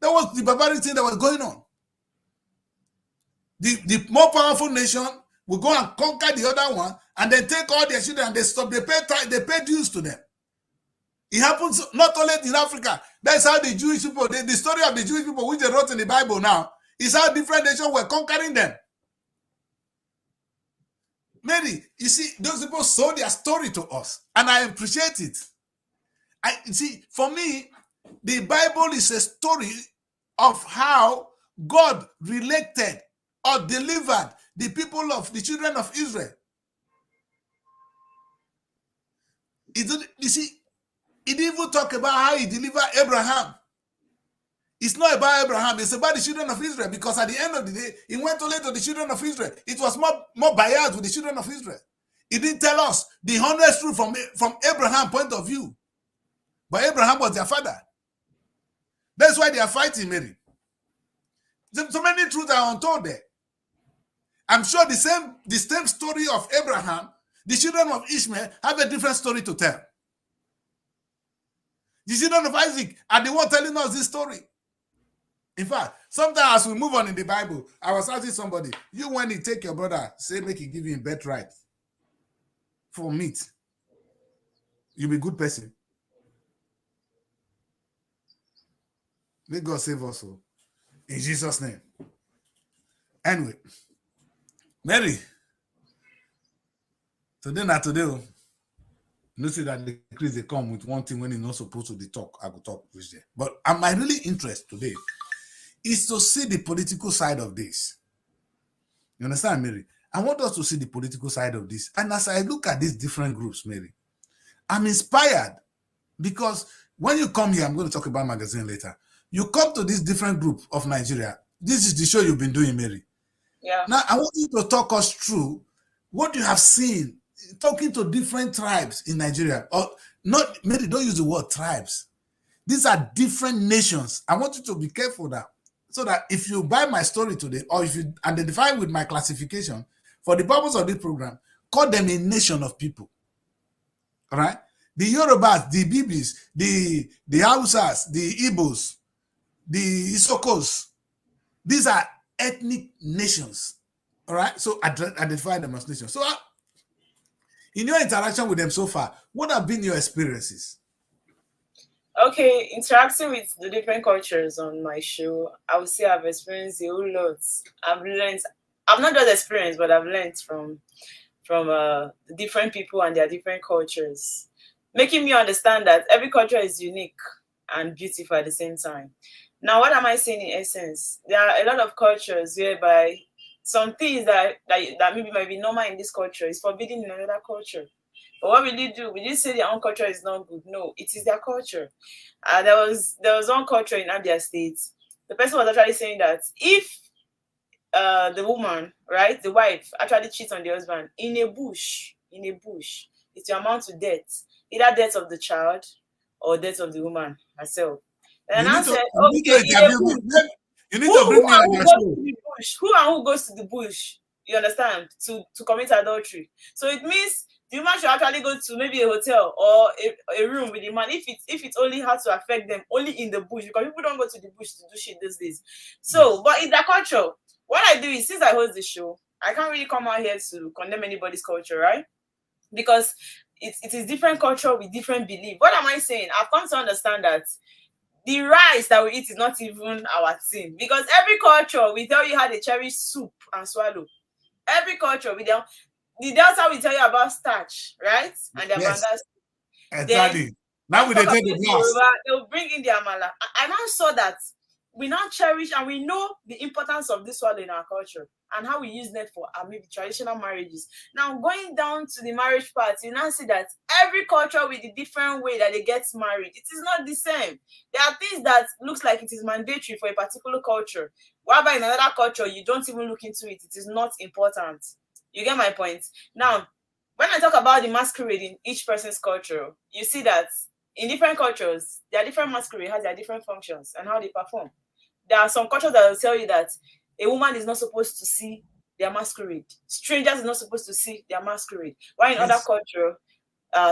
That was the barbaric thing that was going on. The more powerful nation will go and conquer the other one and then take all their children and they pay dues to them. It happens not only in Africa. That's how the Jewish people, the story of the Jewish people, which they wrote in the Bible now, is how different nations were conquering them. Mary, you see, those people sold their story to us, and I appreciate it. For me, the Bible is a story of how God related or delivered the people of the children of Israel. You see, it even talk about how he delivered Abraham. It's not about Abraham, it's about the children of Israel, because at the end of the day, it went only to the children of Israel. It was more biased with the children of Israel. He didn't tell us the 100th truth from Abraham's point of view. But Abraham was their father. That's why they are fighting, Mary. So many truths are untold there. I'm sure the same story of Abraham, the children of Ishmael have a different story to tell. The children of Isaac are the one telling us this story. In fact, sometimes as we move on in the Bible, I was asking somebody, you when you take your brother, say make he give you a birthright for meat, you be a good person. May God save us all. In Jesus' name. Anyway, Mary, today, you see that the Christ they come with one thing when you're not supposed to talk, I will talk with them. But my really interest today is to see the political side of this. You understand, Mary? I want us to see the political side of this. And as I look at these different groups, Mary, I'm inspired because when you come here, I'm going to talk about magazine later. You come to this different group of Nigeria. This is the show you've been doing, Mary. Yeah. Now, I want you to talk us through what you have seen, talking to different tribes in Nigeria. Or not, Mary, don't use the word tribes. These are different nations. I want you to be careful now. So that if you buy my story today, or if you identify with my classification, for the purpose of this program, call them a nation of people. All right? The Yorubas, the Bibis, the Hausas, the Igbos, the Isokos, these are ethnic nations. All right? So identify them as nations. So in your interaction with them so far, what have been your experiences? Okay, interacting with the different cultures on my show, I would say I've experienced a whole lot. I've not just experienced, but I've learned from the different people and their different cultures, making me understand that every culture is unique and beautiful at the same time. Now, what am I saying in essence? There are a lot of cultures whereby some things that maybe might be normal in this culture is forbidden in another culture. But what will they do? Will you say their own culture is not good? No, it is their culture. There was one culture in Abia State. The person was actually saying that if the woman, right, the wife, actually cheats on the husband in a bush, it will amount to death, either death of the child or death of the woman herself. And I said, okay, in a bush. You need to bring me on your show. Who and who goes to the bush? You understand? To commit adultery. So it means the woman should actually go to maybe a hotel or a room with the man if it only has to affect them only in the bush, because people don't go to the bush to do shit these days. So, but in that culture, what I do is, since I host the show, I can't really come out here to condemn anybody's culture, right? Because it is different culture with different belief. What am I saying? I've come to understand that the rice that we eat is not even our thing, because every culture will tell you how they cherish soup and swallow. Every culture with them. The Delta will tell you about starch, right? And their yes, bandas. Exactly. Now we take the glass. They'll bring in their amala. I now saw that we now cherish and we know the importance of this one in our culture and how we use that for maybe traditional marriages. Now, going down to the marriage part, you now see that every culture with a different way that they get married. It is not the same. There are things that looks like it is mandatory for a particular culture, whereby in another culture, you don't even look into it. It is not important. You get my point? Now, when I talk about the masquerade in each person's culture, you see that in different cultures, their different masquerade has their different functions and how they perform. There are some cultures that will tell you that a woman is not supposed to see their masquerade. Strangers are not supposed to see their masquerade. While in other culture,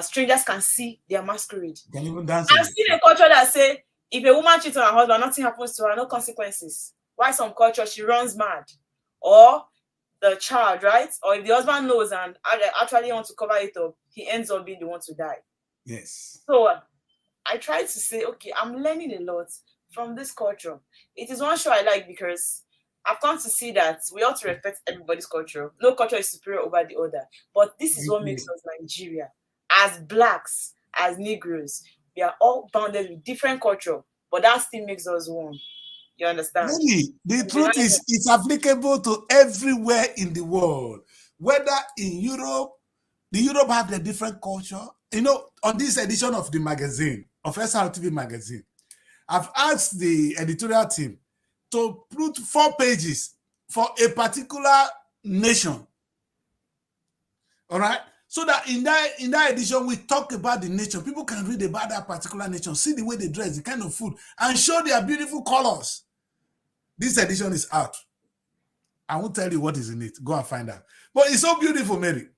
strangers can see their masquerade. Can even dance. I've seen a culture that say if a woman cheats on her husband, nothing happens to her, no consequences. While some culture, she runs mad. Or the child, right? Or if the husband knows and actually wants to cover it up, he ends up being the one to die. Yes. So I try to say, okay, I'm learning a lot from this culture. It is one show I like because I've come to see that we ought to respect everybody's culture. No culture is superior over the other. But this is what makes us Nigeria. As blacks, as Negroes, we are all bounded with different culture, but that still makes us one. You understand? Really, the truth is, it's applicable to everywhere in the world. Whether in Europe, the Europe have their different culture. You know, on this edition of the magazine, of Srtv magazine, I've asked the editorial team to put 4 pages for a particular nation. All right? So that in that edition, we talk about the nation. People can read about that particular nation, see the way they dress, the kind of food, and show their beautiful colors. This edition is out. I won't tell you what is in it. Go and find out. But it's so beautiful, Mary,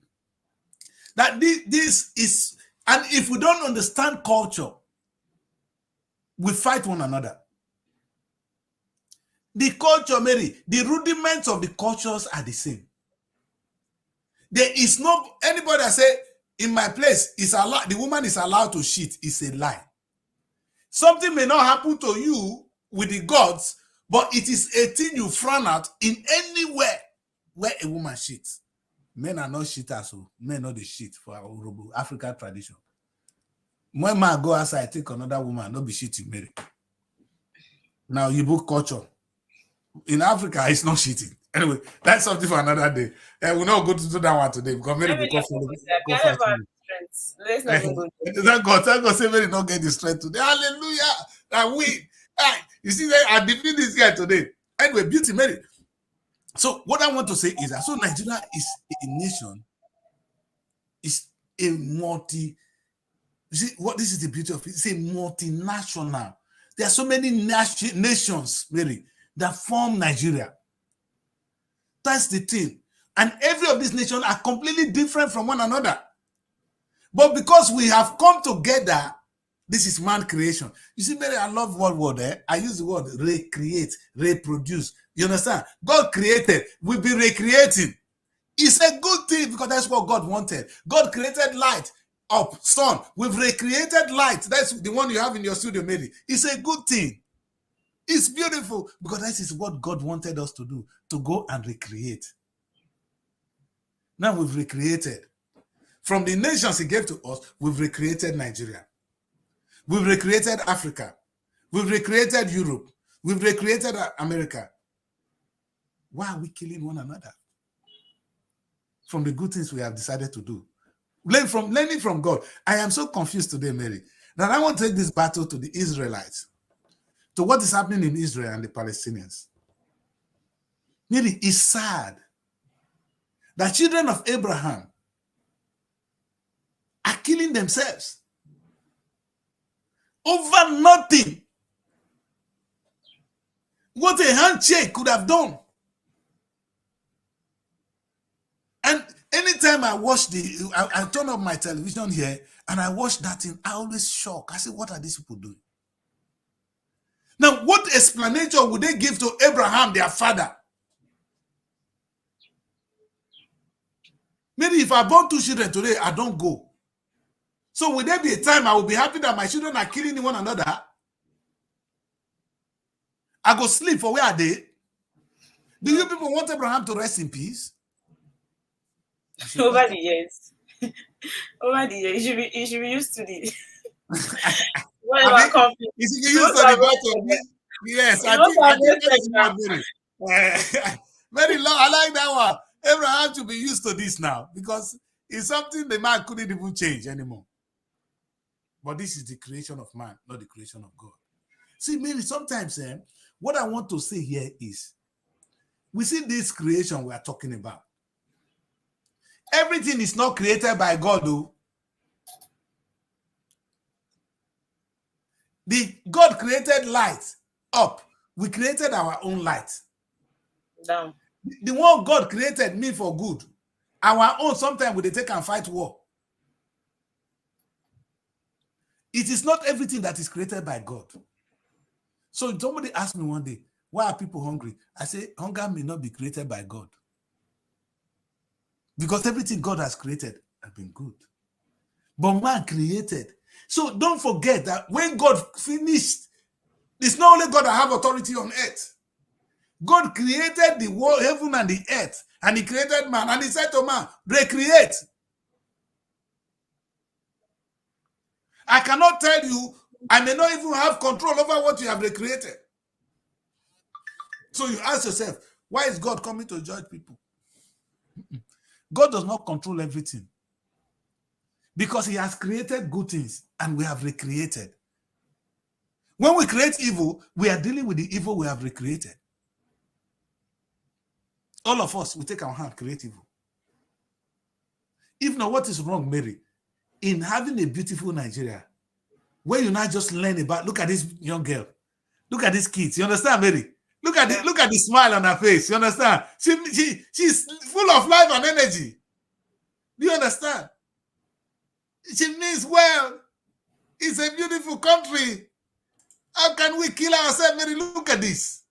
that this is, and if we don't understand culture, we fight one another. The culture, Mary, the rudiments of the cultures are the same. There is no anybody that say in my place is allowed, the woman is allowed to cheat, is a lie. Something may not happen to you with the gods, but it is a thing you frown at in anywhere where a woman cheats. Men are not cheaters, so men not the cheat for our African tradition. When man go outside, take another woman, not be cheating, Mary. Now you book culture. In Africa, it's not cheating. Anyway, that's something for another day. We'll not go to do that one today because Mary will go follow. Let's not go. Thank God, say Mary not get the strength today. Hallelujah! That we, you see, that I defeat this guy today. Anyway, beauty, Mary. So what I want to say is that so Nigeria is a nation, is a multi. You see what this is the beauty of it? It's a multinational. There are so many nations, Mary, that form Nigeria. That's the thing. And every of these nations are completely different from one another. But because we have come together, this is man creation. You see, Mary, I love one word there. I use the word recreate, reproduce. You understand? God created. We'll be recreating. It's a good thing because that's what God wanted. God created light, up, sun. We've recreated light. That's the one you have in your studio, Mary. It's a good thing. It's beautiful because that is what God wanted us to do, to go and recreate. Now we've recreated. From the nations he gave to us, we've recreated Nigeria. We've recreated Africa. We've recreated Europe. We've recreated America. Why are we killing one another? From the good things we have decided to do. Learning from God. I am so confused today, Mary, that I want to take this battle to the Israelites, to what is happening in Israel and the Palestinians. Mary, it's sad that children of Abraham are killing themselves over nothing. What a handshake could have done. And anytime I watch I turn up my television here and I watch that thing, I always shock. I say, what are these people doing? Now, what explanation would they give to Abraham, their father? Maybe if I born 2 children today, I don't go. So will there be a time I will be happy that my children are killing one another? I go sleep, for where are they? Do you people want Abraham to rest in peace? Over the years. Over the years. You should be used to this. Whatever conflict. You should be used to the battle. Yes, I think that is what very. Very long. I like that one. Abraham should be used to this now because it's something the man couldn't even change anymore. But this is the creation of man, not the creation of God. See, maybe sometimes what I want to say here is we see this creation we are talking about. Everything is not created by God, though. God created light up. We created our own light. Down. The one God created me for good. Our own, sometimes we take and fight war. It is not everything that is created by God. So somebody asked me one day, why are people hungry? I say, hunger may not be created by God. Because everything God has created has been good. But man created. So don't forget that when God finished, it's not only God that have authority on earth. God created the world, heaven and the earth, and he created man, and he said to man, recreate. I cannot tell you, I may not even have control over what you have recreated. So you ask yourself, why is God coming to judge people? God does not control everything. Because he has created good things and we have recreated. When we create evil, we are dealing with the evil we have recreated. All of us, we take our hand, create evil. If not, what is wrong, Mary, in having a beautiful Nigeria, where you now just learn about, look at this young girl, look at these kids, you understand, Mary? Look at the smile on her face, you understand? She's full of life and energy. Do you understand? She means well. It's a beautiful country. How can we kill ourselves, Mary? Look at this.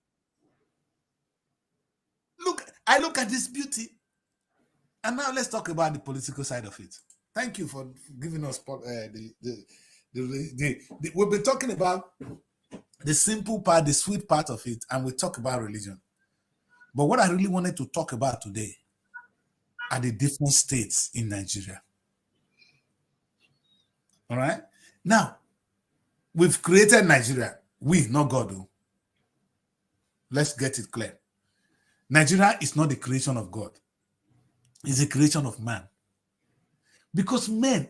I look at this beauty. And now let's talk about the political side of it. Thank you for giving us we've been talking about the simple part, the sweet part of it, and we talk about religion. But what I really wanted to talk about today are the different states in Nigeria. All right? Now, we've created Nigeria. We, not God, though. Let's get it clear. Nigeria is not the creation of God. It's the creation of man. Because men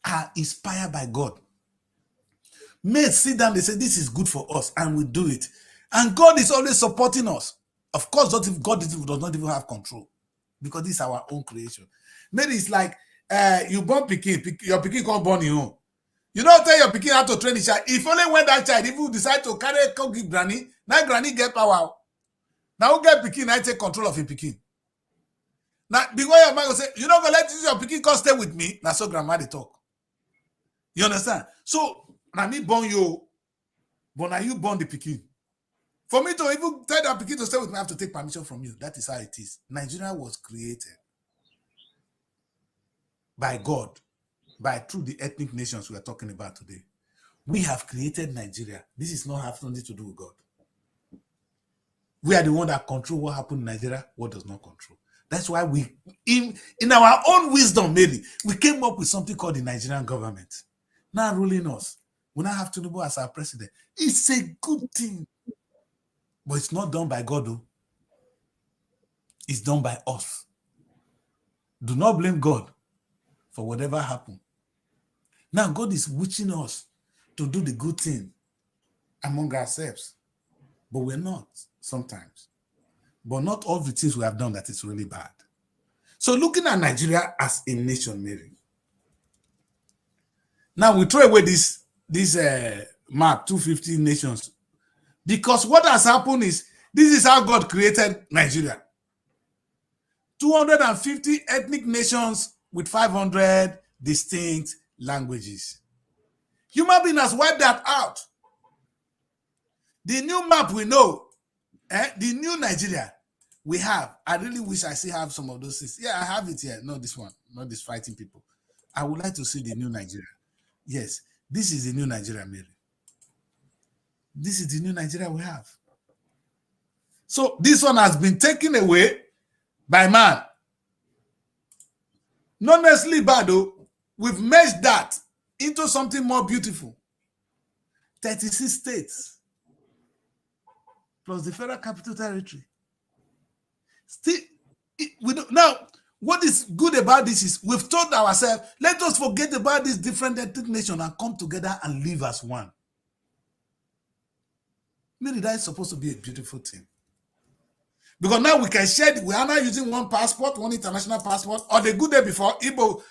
are inspired by God. Men sit down, they say, this is good for us, and we do it. And God is always supporting us. Of course, God does not even have control, because this is our own creation. Maybe it's like you born pikin, your pikin can't born your own. You don't tell your pikin how to train the child. If only when that child, if you decide to carry it, come give granny, now granny get power. Now who get pikin, I take control of your pikin. Now, before your man will say, you don't go let your pikin come stay with me. Now, so grandma they talk. You understand? So, now me born you, but now you born the pikin. For me to even tell that pikin to stay with me, I have to take permission from you. That is how it is. Nigeria was created by God, through the ethnic nations we are talking about today. We have created Nigeria. This is not have something to do with God. We are the one that control what happened in Nigeria, what does not control. That's why we, in our own wisdom, maybe, we came up with something called the Nigerian government. Now ruling us. We now have Tinubu as our president. It's a good thing. But it's not done by God, though. It's done by us. Do not blame God for whatever happened. Now God is wishing us to do the good thing among ourselves. But we're not sometimes. But not all the things we have done that is really bad. So looking at Nigeria as a nation, Mary. Now we throw away this map, 250 nations. Because what has happened is, this is how God created Nigeria. 250 ethnic nations with 500 distinct languages. Human being has wiped that out. The new map we know, the new Nigeria we have. I really wish I still have some of those things. Yeah, I have it here. Not this one, not this fighting people. I would like to see the new Nigeria. Yes, this is the new Nigeria, Mary. This is the new Nigeria we have. So this one has been taken away by man. Not necessarily bad, though. We've merged that into something more beautiful. 36 states plus the Federal Capital Territory. Still, now, what is good about this is we've told ourselves, let us forget about this different ethnic nation and come together and live as one. Maybe that is supposed to be a beautiful thing. Because now we can share, we are now using one passport, one international passport, or the good day before, Igbo,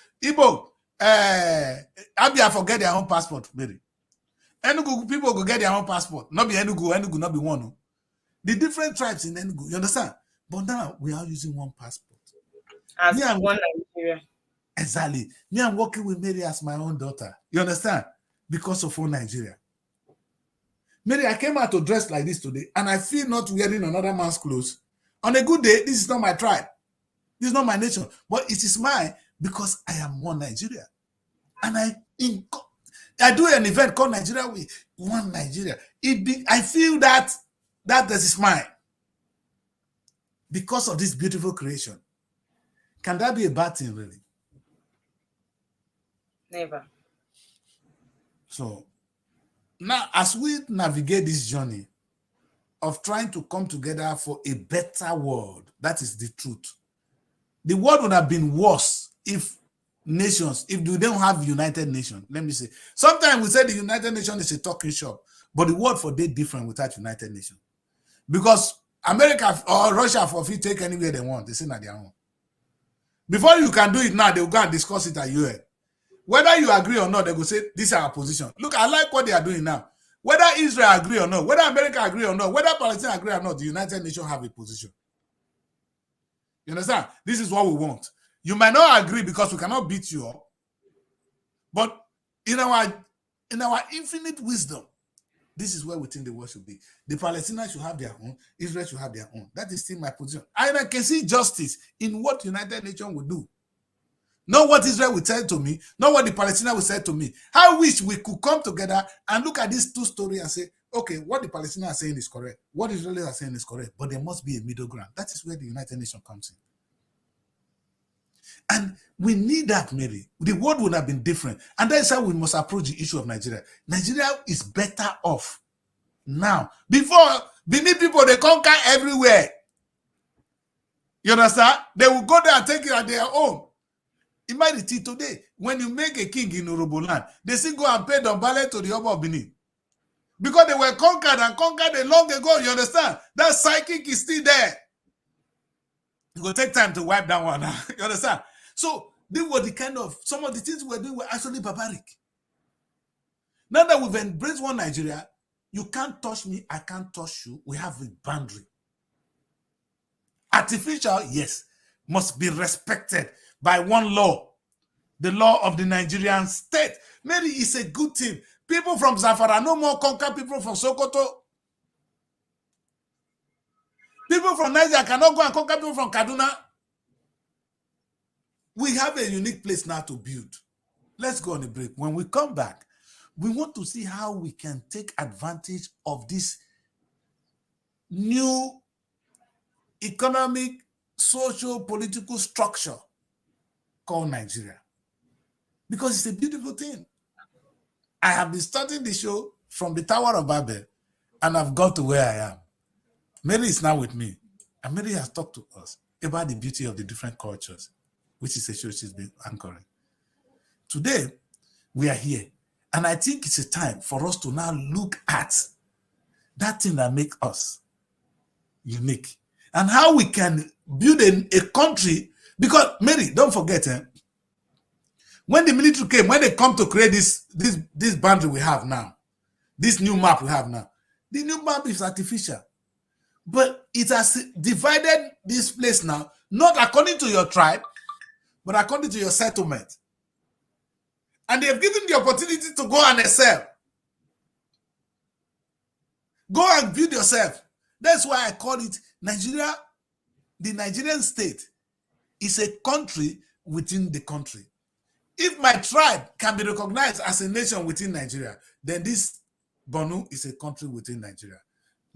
Abia forget their own passport, maybe. Enugu people go get their own passport. Not be Enugu not be one. The different tribes in Enugu, you understand? But now we are using one passport. As one Nigeria. Exactly. Me, I'm working with Mary as my own daughter. You understand? Because of one Nigeria. Mary, I came out to dress like this today, and I feel not wearing another man's clothes. On a good day, this is not my tribe. This is not my nation. But it is mine because I am one Nigeria. And I do an event called Nigeria with One Nigeria. I feel that this is mine because of this beautiful creation. Can that be a bad thing, really? Never. So, now, as we navigate this journey of trying to come together for a better world, that is the truth. The world would have been worse if we don't have United Nations. Let me say. Sometimes we say the United Nations is a talking shop, but the world for they different without United Nations. Because America or Russia for free take anywhere they want, they say not their own. Before you can do it now, they'll go and discuss it at UN. Whether you agree or not, they will say, this is our position. Look, I like what they are doing now. Whether Israel agree or not, whether America agree or not, whether Palestine agree or not, the United Nations have a position. You understand? This is what we want. You might not agree because we cannot beat you up. But in our infinite wisdom, this is where we think the world should be. The Palestinians should have their own. Israel should have their own. That is still my position. And I can see justice in what United Nations will do. Not what Israel will say to me, not what the Palestinians will say to me. I wish we could come together and look at these two stories and say, okay, what the Palestinians are saying is correct. What Israelis are saying is correct. But there must be a middle ground. That is where the United Nations comes in. And we need that, Mary. The world would have been different. And that's how we must approach the issue of Nigeria. Nigeria is better off now. Before, Benin people, they conquer everywhere. You understand? They will go there and take it at their own. Imagine today, when you make a king in Urobo land, they still go and pay the ballet to the Oba of Benin. Because they were conquered and conquered long ago, you understand? That psychic is still there. It will take time to wipe that one out. You understand? So they were the kind of, some of the things we were doing were actually barbaric. Now that we've embraced one Nigeria, you can't touch me, I can't touch you. We have a boundary. Artificial, yes, must be respected by one law, the law of the Nigerian state. Maybe it's a good thing. People from Zamfara no more conquer people from Sokoto. People from Nigeria cannot go and conquer people from Kaduna. We have a unique place now to build. Let's go on a break. When we come back, we want to see how we can take advantage of this new economic, social, political structure called Nigeria. Because it's a beautiful thing. I have been starting the show from the Tower of Babel, and I've got to where I am. Mary is now with me, and Mary has talked to us about the beauty of the different cultures, which is a show she's been anchoring. Today, we are here, and I think it's a time for us to now look at that thing that makes us unique and how we can build a country. Because, Mary, don't forget, when the military came, when they come to create this boundary we have now, this new map we have now, the new map is artificial. But it has divided this place now, not according to your tribe, but according to your settlement. And they have given the opportunity to go and excel. Go and build yourself. That's why I call it Nigeria. The Nigerian state is a country within the country. If my tribe can be recognized as a nation within Nigeria, then this Borno is a country within Nigeria.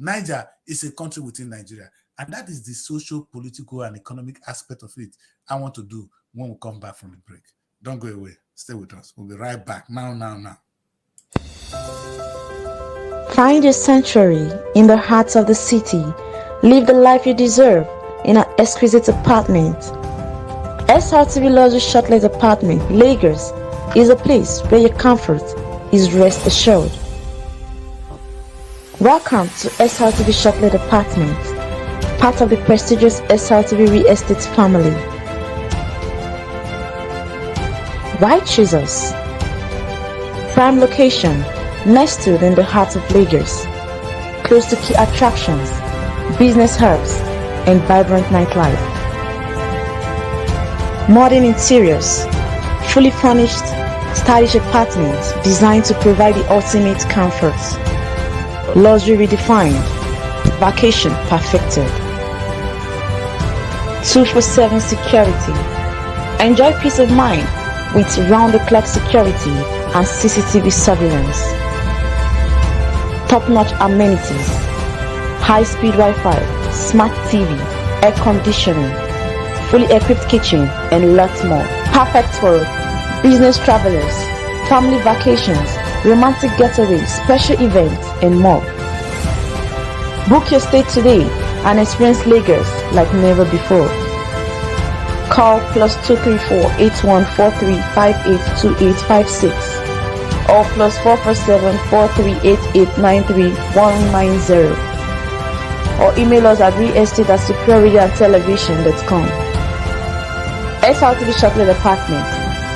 Niger is a country within Nigeria. And that is the social, political, and economic aspect of it I want to do when we come back from the break. Don't go away. Stay with us. We'll be right back. Now. Find your sanctuary in the heart of the city. Live the life you deserve in an exquisite apartment. Srtv Luxury Shortlet Apartment, Lagos, is a place where your comfort is rest assured. Welcome to Srtv Shortlet Apartment, part of the prestigious Srtv Real Estate family. Why choose us? Prime location, nestled in the heart of Lagos, close to key attractions, business hubs, and vibrant nightlife. Modern interiors, fully furnished, stylish apartments designed to provide the ultimate comfort. Luxury redefined, vacation perfected. 24/7 security. Enjoy peace of mind with round-the-clock security and CCTV surveillance. Top-notch amenities, high-speed Wi-Fi, smart TV, air conditioning, fully equipped kitchen, and lots more. Perfect for business travelers, family vacations, romantic getaways, special events, and more. Book your stay today and experience Lagos like never before. Call +234 8143 582856 or +447 4388 93190 or email us at realestate@superiorradiotelevision.com. SRTV chocolate apartment,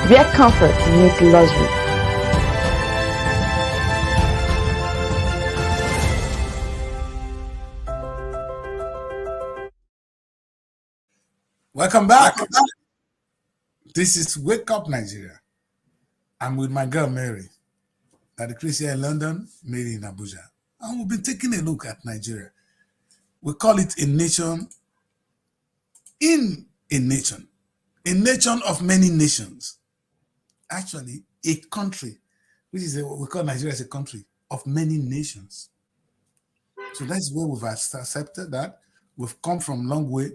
where comfort meets luxury. Welcome back. This is Wake Up Nigeria. I'm with my girl Mary, at the Chris here in London, Mary in Abuja. And we've been taking a look at Nigeria. We call it a nation in a nation of many nations. Actually, a country, which is we call Nigeria as a country of many nations. So that's where we've accepted that. We've come from a long way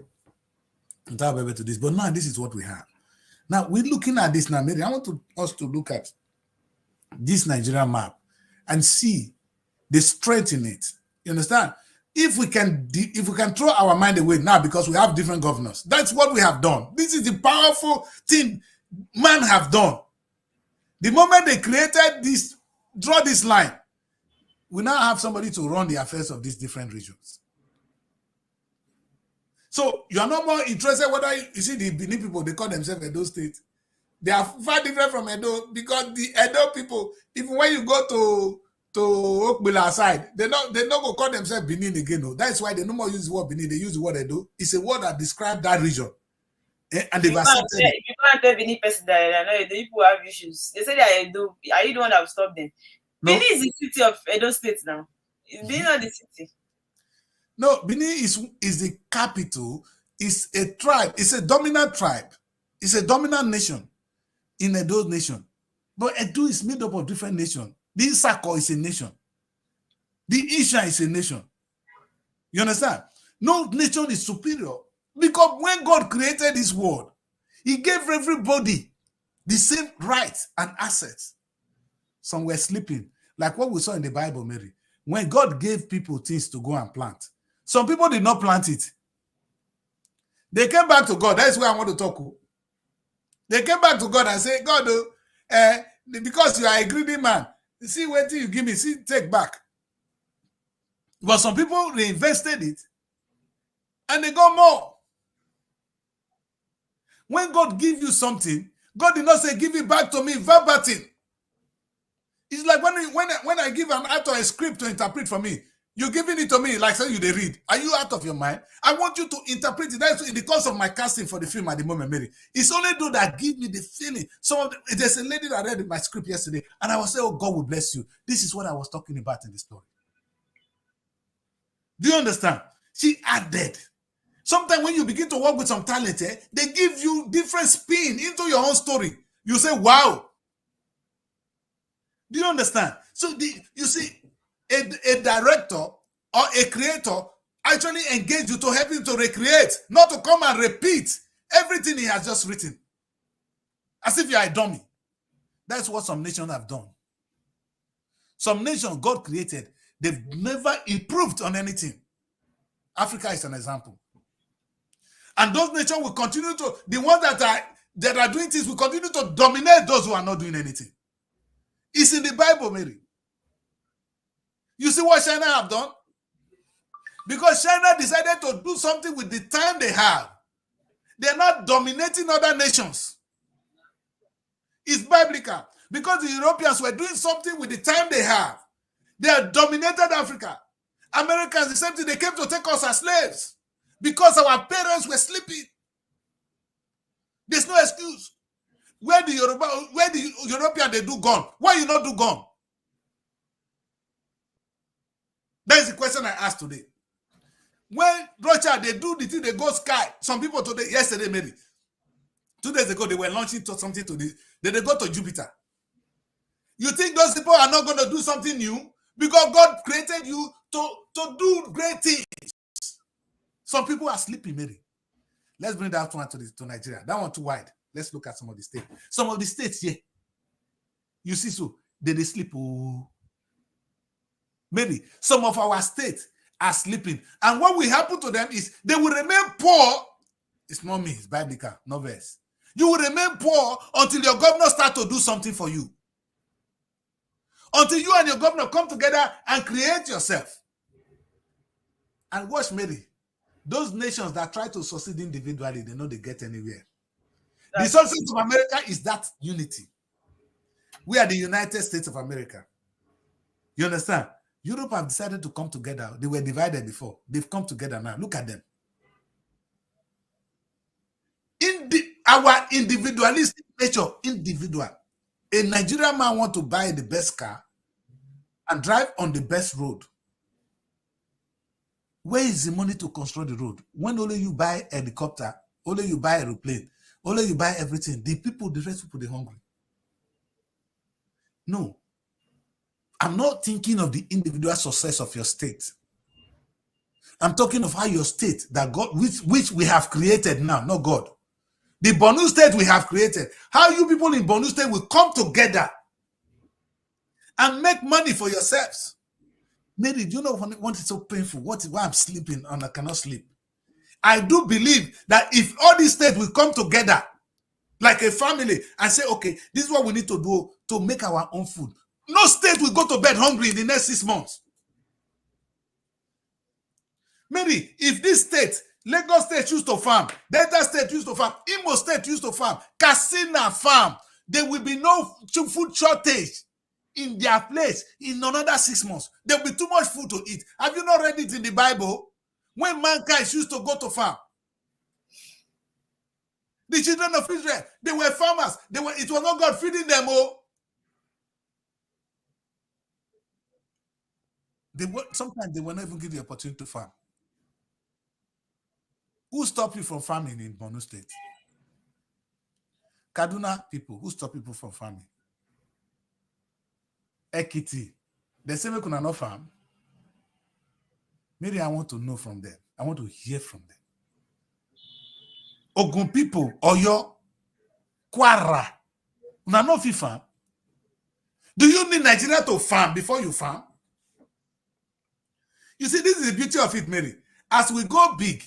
without being able to this. But now this is what we have. Now we're looking at this now, Mary. I want us to look at this Nigerian map and see the strength in it. You understand? If we can throw our mind away now because we have different governors, that's what we have done. This is the powerful thing man have done. The moment they created this, draw this line, we now have somebody to run the affairs of these different regions. So you are no more interested whether you see the Benin people, they call themselves Edo State. They are far different from Edo because the Edo people, even when you go to Okbila side, they not go call themselves Benin again. No. That's why they no more use the word Benin, they use the word Edo. It's a word that describes that region. And they've accepted it. If you can't tell Benin person that I know the people have issues, they say that Edo, are you the one that will stop them? No. Benin is the city of Edo State now. Is Benin not the city? No, Benin is the capital. It's a tribe. It's a dominant tribe. It's a dominant nation in Edo nation. But Edo is made up of different nations. The Isako is a nation. The Isha is a nation. You understand? No nation is superior. Because when God created this world, he gave everybody the same rights and assets. Some were sleeping. Like what we saw in the Bible, Mary. When God gave people things to go and plant, some people did not plant it. They came back to God. That's where I want to talk. They came back to God and said, God, because you are a greedy man, see what you give me, see, take back. But some people reinvested it and they got more. When God gives you something, God did not say, give it back to me verbatim. It's like when I give an author a script to interpret for me, you're giving it to me like say you they read. Are you out of your mind? I want you to interpret it. That's in the course of my casting for the film at the moment, Mary. It's only those that give me the feeling. There's a lady that read my script yesterday, and I was saying, oh, God will bless you. This is what I was talking about in the story. Do you understand? She added. Sometimes when you begin to work with some talent, they give you different spin into your own story. You say, wow. Do you understand? So you see, a director or a creator actually engage you to help him to recreate, not to come and repeat everything he has just written. As if you are a dummy. That's what some nations have done. Some nations God created, they've never improved on anything. Africa is an example. And those nations will continue to, the ones that are doing things will continue to dominate those who are not doing anything. It's in the Bible, Mary. You see what China have done? Because China decided to do something with the time they have. They're not dominating other nations. It's biblical. Because the Europeans were doing something with the time they have. They have dominated Africa. Americans, the same thing, they came to take us as slaves. Because our parents were sleeping. There's no excuse. Where the European they do gun? Why you not do gun? That is the question I asked today. When Russia, they do the thing, they go sky. Some people today, yesterday maybe, 2 days ago, they were launching something to this. Then they go to Jupiter. You think those people are not going to do something new? Because God created you to do great things. Some people are sleeping, Mary. Let's bring that one to Nigeria. That one too wide. Let's look at some of the states. Some of the states here, you see, so they sleep. Oh. Mary, some of our states are sleeping. And what will happen to them is they will remain poor. It's not me, it's biblical, no verse. You will remain poor until your governor start to do something for you. Until you and your governor come together and create yourself. And watch, Mary. Those nations that try to succeed individually, they know they get anywhere. The success of America is that unity. We are the United States of America. You understand? Europe have decided to come together. They were divided before. They've come together now. Look at them. Our individualistic nature, individual. A Nigerian man want to buy the best car and drive on the best road. Where is the money to construct the road? When only you buy a helicopter, only you buy a aeroplane, only you buy everything. The rest people, they're hungry. No. I'm not thinking of the individual success of your state. I'm talking of how your state, that God, which we have created now, not God. The Borno state we have created. How you people in Borno state will come together and make money for yourselves. Mary, do you know what is so painful? Why I'm sleeping and I cannot sleep? I do believe that if all these states will come together like a family and say, okay, this is what we need to do to make our own food. No state will go to bed hungry in the next 6 months. Maybe if this state, Lagos state used to farm, Delta state used to farm, Imo state used to farm, Katsina farm, there will be no food shortage in their place in another 6 months. There will be too much food to eat. Have you not read it in the Bible? When mankind used to go to farm, the children of Israel, they were farmers. It was not God feeding them. Sometimes they were not even given the opportunity to farm. Who stopped you from farming in Borno State? Kaduna people. Who stopped people from farming? Ekiti. They say we cannot farm. Maybe I want to know from them. I want to hear from them. Ogun people, Oyo, Kwara. Una no fit farm. Do you need Nigeria to farm before you farm? You see, this is the beauty of it, Mary. As we go big,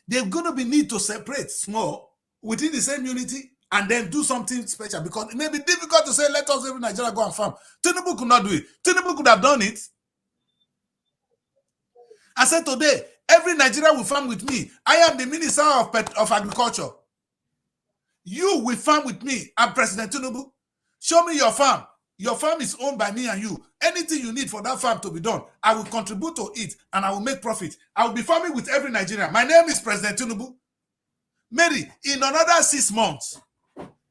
there's going to be need to separate small within the same unity and then do something special, because it may be difficult to say, let us every Nigeria go and farm. Tinubu could not do it. Tinubu could have done it. I said today, every Nigeria will farm with me. I am the Minister of Agriculture. You will farm with me. I'm President Tinubu. Show me your farm. Your farm is owned by me and you. Anything you need for that farm to be done, I will contribute to it and I will make profit. I will be farming with every Nigerian. My name is President Tinubu. Mary, in another 6 months,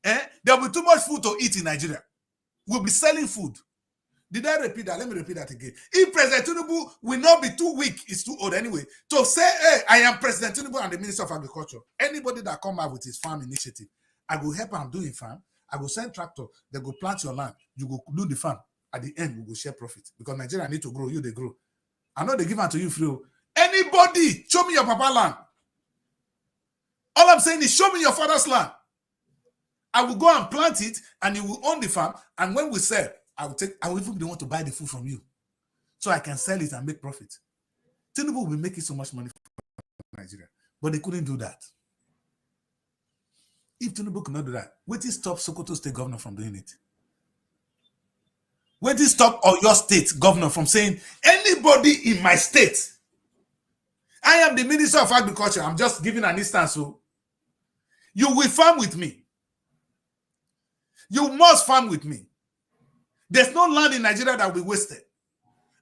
there will be too much food to eat in Nigeria. We'll be selling food. Did I repeat that? Let me repeat that again. If President Tinubu will not be too weak, it's too old anyway, to say, hey, I am President Tinubu and the Minister of Agriculture. Anybody that come out with his farm initiative, I will help him doing farm. I will send tractor. They go plant your land. You go do the farm. At the end, we will share profit. Because Nigeria need to grow. You, they grow. I know they give unto you free. Anybody, show me your papa land. All I'm saying is, show me your father's land. I will go and plant it, and you will own the farm. And when we sell, I will even want to buy the food from you, so I can sell it and make profit. Tinubu will be making so much money for Nigeria, but they couldn't do that. If Tinubu could not do that, what is stop Sokoto State governor from doing it? What is stop your state governor from saying, anybody in my state, I am the Minister of Agriculture, I'm just giving an instance, so you will farm with me. You must farm with me. There's no land in Nigeria that will be wasted.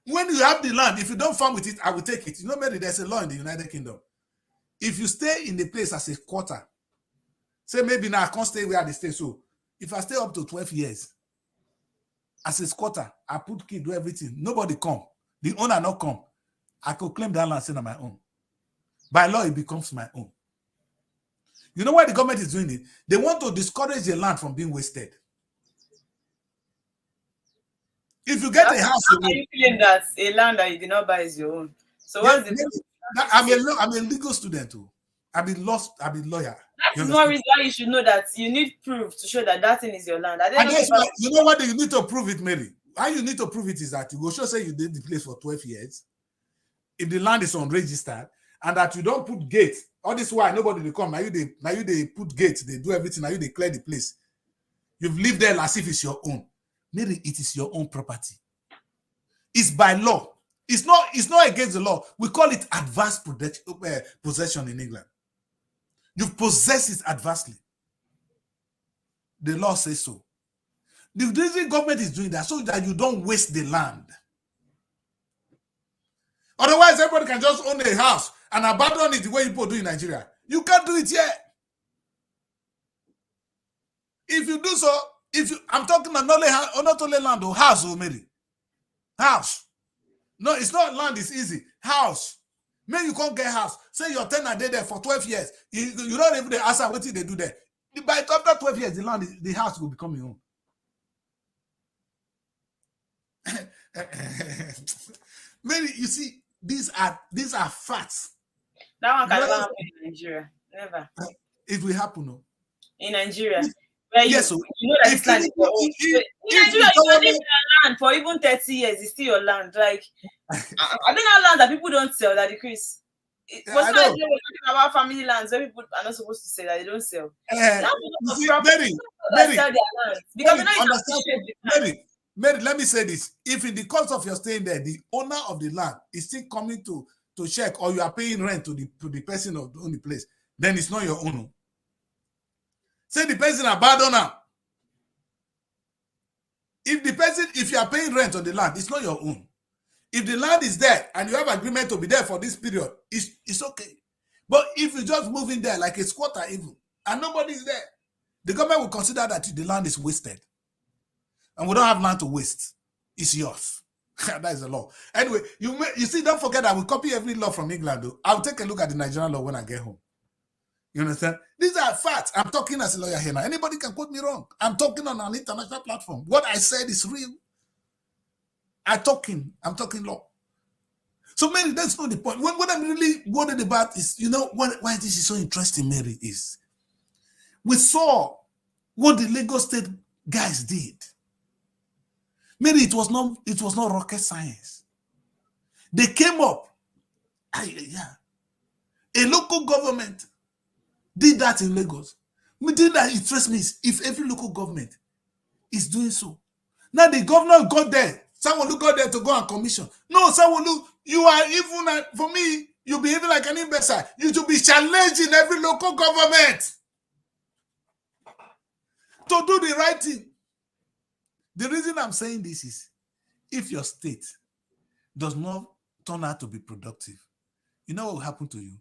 When you have the land, if you don't farm with it, I will take it. You know, Mary, there's a law in the United Kingdom. If you stay in the place as a quarter, say maybe now I can't stay where they stay. So if I stay up to 12 years as a squatter, I put key, do everything. Nobody come. The owner not come. I could claim that land on my own. By law, it becomes my own. You know why the government is doing it? They want to discourage the land from being wasted. If you get a house, how are you feeling that a land that you did not buy is your own? So what's the? I'm a legal student too. I've been lawyer. That is one reason why you should know that you need proof to show that that thing is your land. And guess what? You know what you need to prove it, Mary? How you need to prove it is that you go show say you did the place for 12 years. If the land is unregistered and that you don't put gate, all this while nobody will come. Now you they put gate, they do everything. Now you they clear the place. You've lived there as if it's your own. Maybe it is your own property. It's by law. It's not against the law. We call it advanced possession in England. You possess it adversely. The law says so. The reason government is doing that so that you don't waste the land. Otherwise, everybody can just own a house and abandon it the way people do in Nigeria. You can't do it yet. If you do so, I'm talking about not only land or house, maybe house. No, it's not land. It's easy. House. Maybe you can't get house. Say your tenant there for 12 years. You don't even ask what they do there. By after 12 years, the house will become your own. Maybe you see, these are facts. That one can never happen in Nigeria. Never. It will happen, no. In Nigeria. Where yes, you know that this land is your own. In Nigeria, you can live in a land for even 30 years, it's still your land. Like, I think that land that people don't sell, that decrease. We're talking about family lands where people are not supposed to sell, that they don't sell. Mary, let me say this. If in the course of your staying there, the owner of the land is still coming to check, or you are paying rent to the person of the only place, then it's not your own. Say the person abandoned now. If you are paying rent on the land, it's not your own. If the land is there and you have agreement to be there for this period, it's okay. But if you just move in there like a squatter even, and nobody is there, the government will consider that the land is wasted. And we don't have land to waste. It's yours. That is the law. Anyway, you see, don't forget that we copy every law from England. Though. I'll take a look at the Nigerian law when I get home. You understand? These are facts. I'm talking as a lawyer here now. Anybody can quote me wrong. I'm talking on an international platform. What I said is real. I'm talking law. So, Mary, that's not the point. What I'm really worried about is, why this is so interesting, Mary, is we saw what the Lagos State guys did. Mary, it was not rocket science. They came up. A local government did that in Lagos. The thing that interests me is if every local government is doing so. Now the governor got there. Someone who got there to go and commission. No, someone who you are even for me, you're behaving like an imbecile. You should be challenging every local government to do the right thing. The reason I'm saying this is if your state does not turn out to be productive, you know what will happen to you?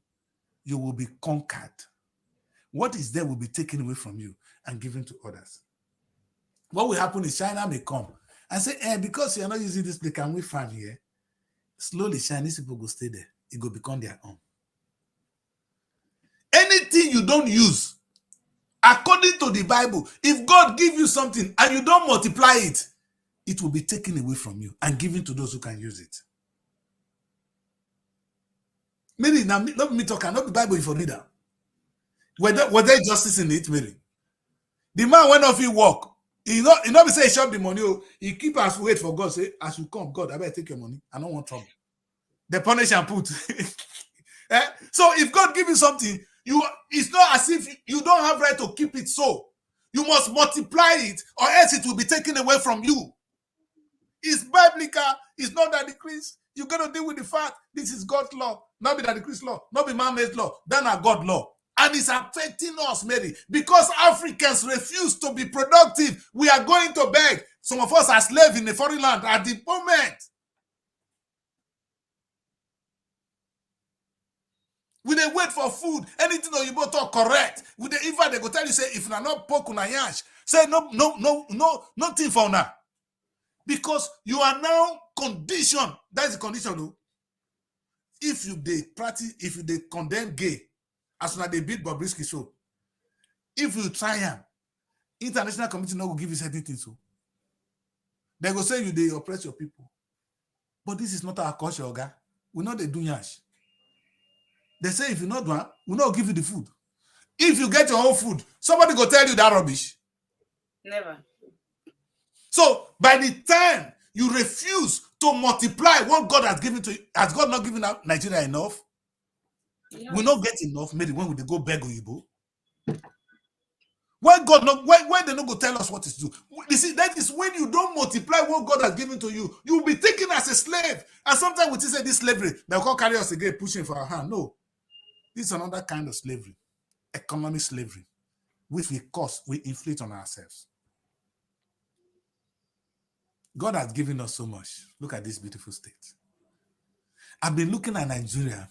You will be conquered. What is there will be taken away from you and given to others. What will happen is China may come and say, because you're not using this place, can we farm here? Slowly, Chinese people will stay there. It will become their own. Anything you don't use, according to the Bible, if God gives you something and you don't multiply it, it will be taken away from you and given to those who can use it. Mary, now not me talking, not the Bible for leader. Was there justice in it, Mary? The man went off, he walk. He not be say he shop the money. He keep us wait for God. Say, as you come, God, I better take your money. I don't want trouble. The punish and put. So if God give you something, it's not as if you don't have right to keep it so. You must multiply it, or else it will be taken away from you. It's biblical. It's not that decrease. You got to deal with the fact this is God's law, not be that decrease law, not be man-made law. That's not God's law. And it's affecting us, Mary, because Africans refuse to be productive. We are going to beg. Some of us are slaves in the foreign land at the moment. We they wait for food. Anything that you both talk correct. We they even they go tell you say if na not pork una yash. Say no, nothing for now. Because you are now conditioned. That's the condition, though. If you they condemn gay, as soon as they beat Bobrisky, so if you try him, international community not will give you certain things. So they go say they oppress your people. But this is not our culture, okay? We know they do yash. They say if you not do, we not give you the food. If you get your own food, somebody go tell you that rubbish. Never. So by the time you refuse to multiply what God has given to you, has God not given Nigeria enough? Yes. We not get enough, maybe when we go beg Oyibo. When God not, when they not go tell us what to do. You see, that is when you don't multiply what God has given to you. You will be taken as a slave. And sometimes we say this slavery, they'll come carry us again, pushing for our hand. No. This is another kind of slavery. Economic slavery. which we inflict on ourselves. God has given us so much. Look at this beautiful state. I've been looking at Nigeria.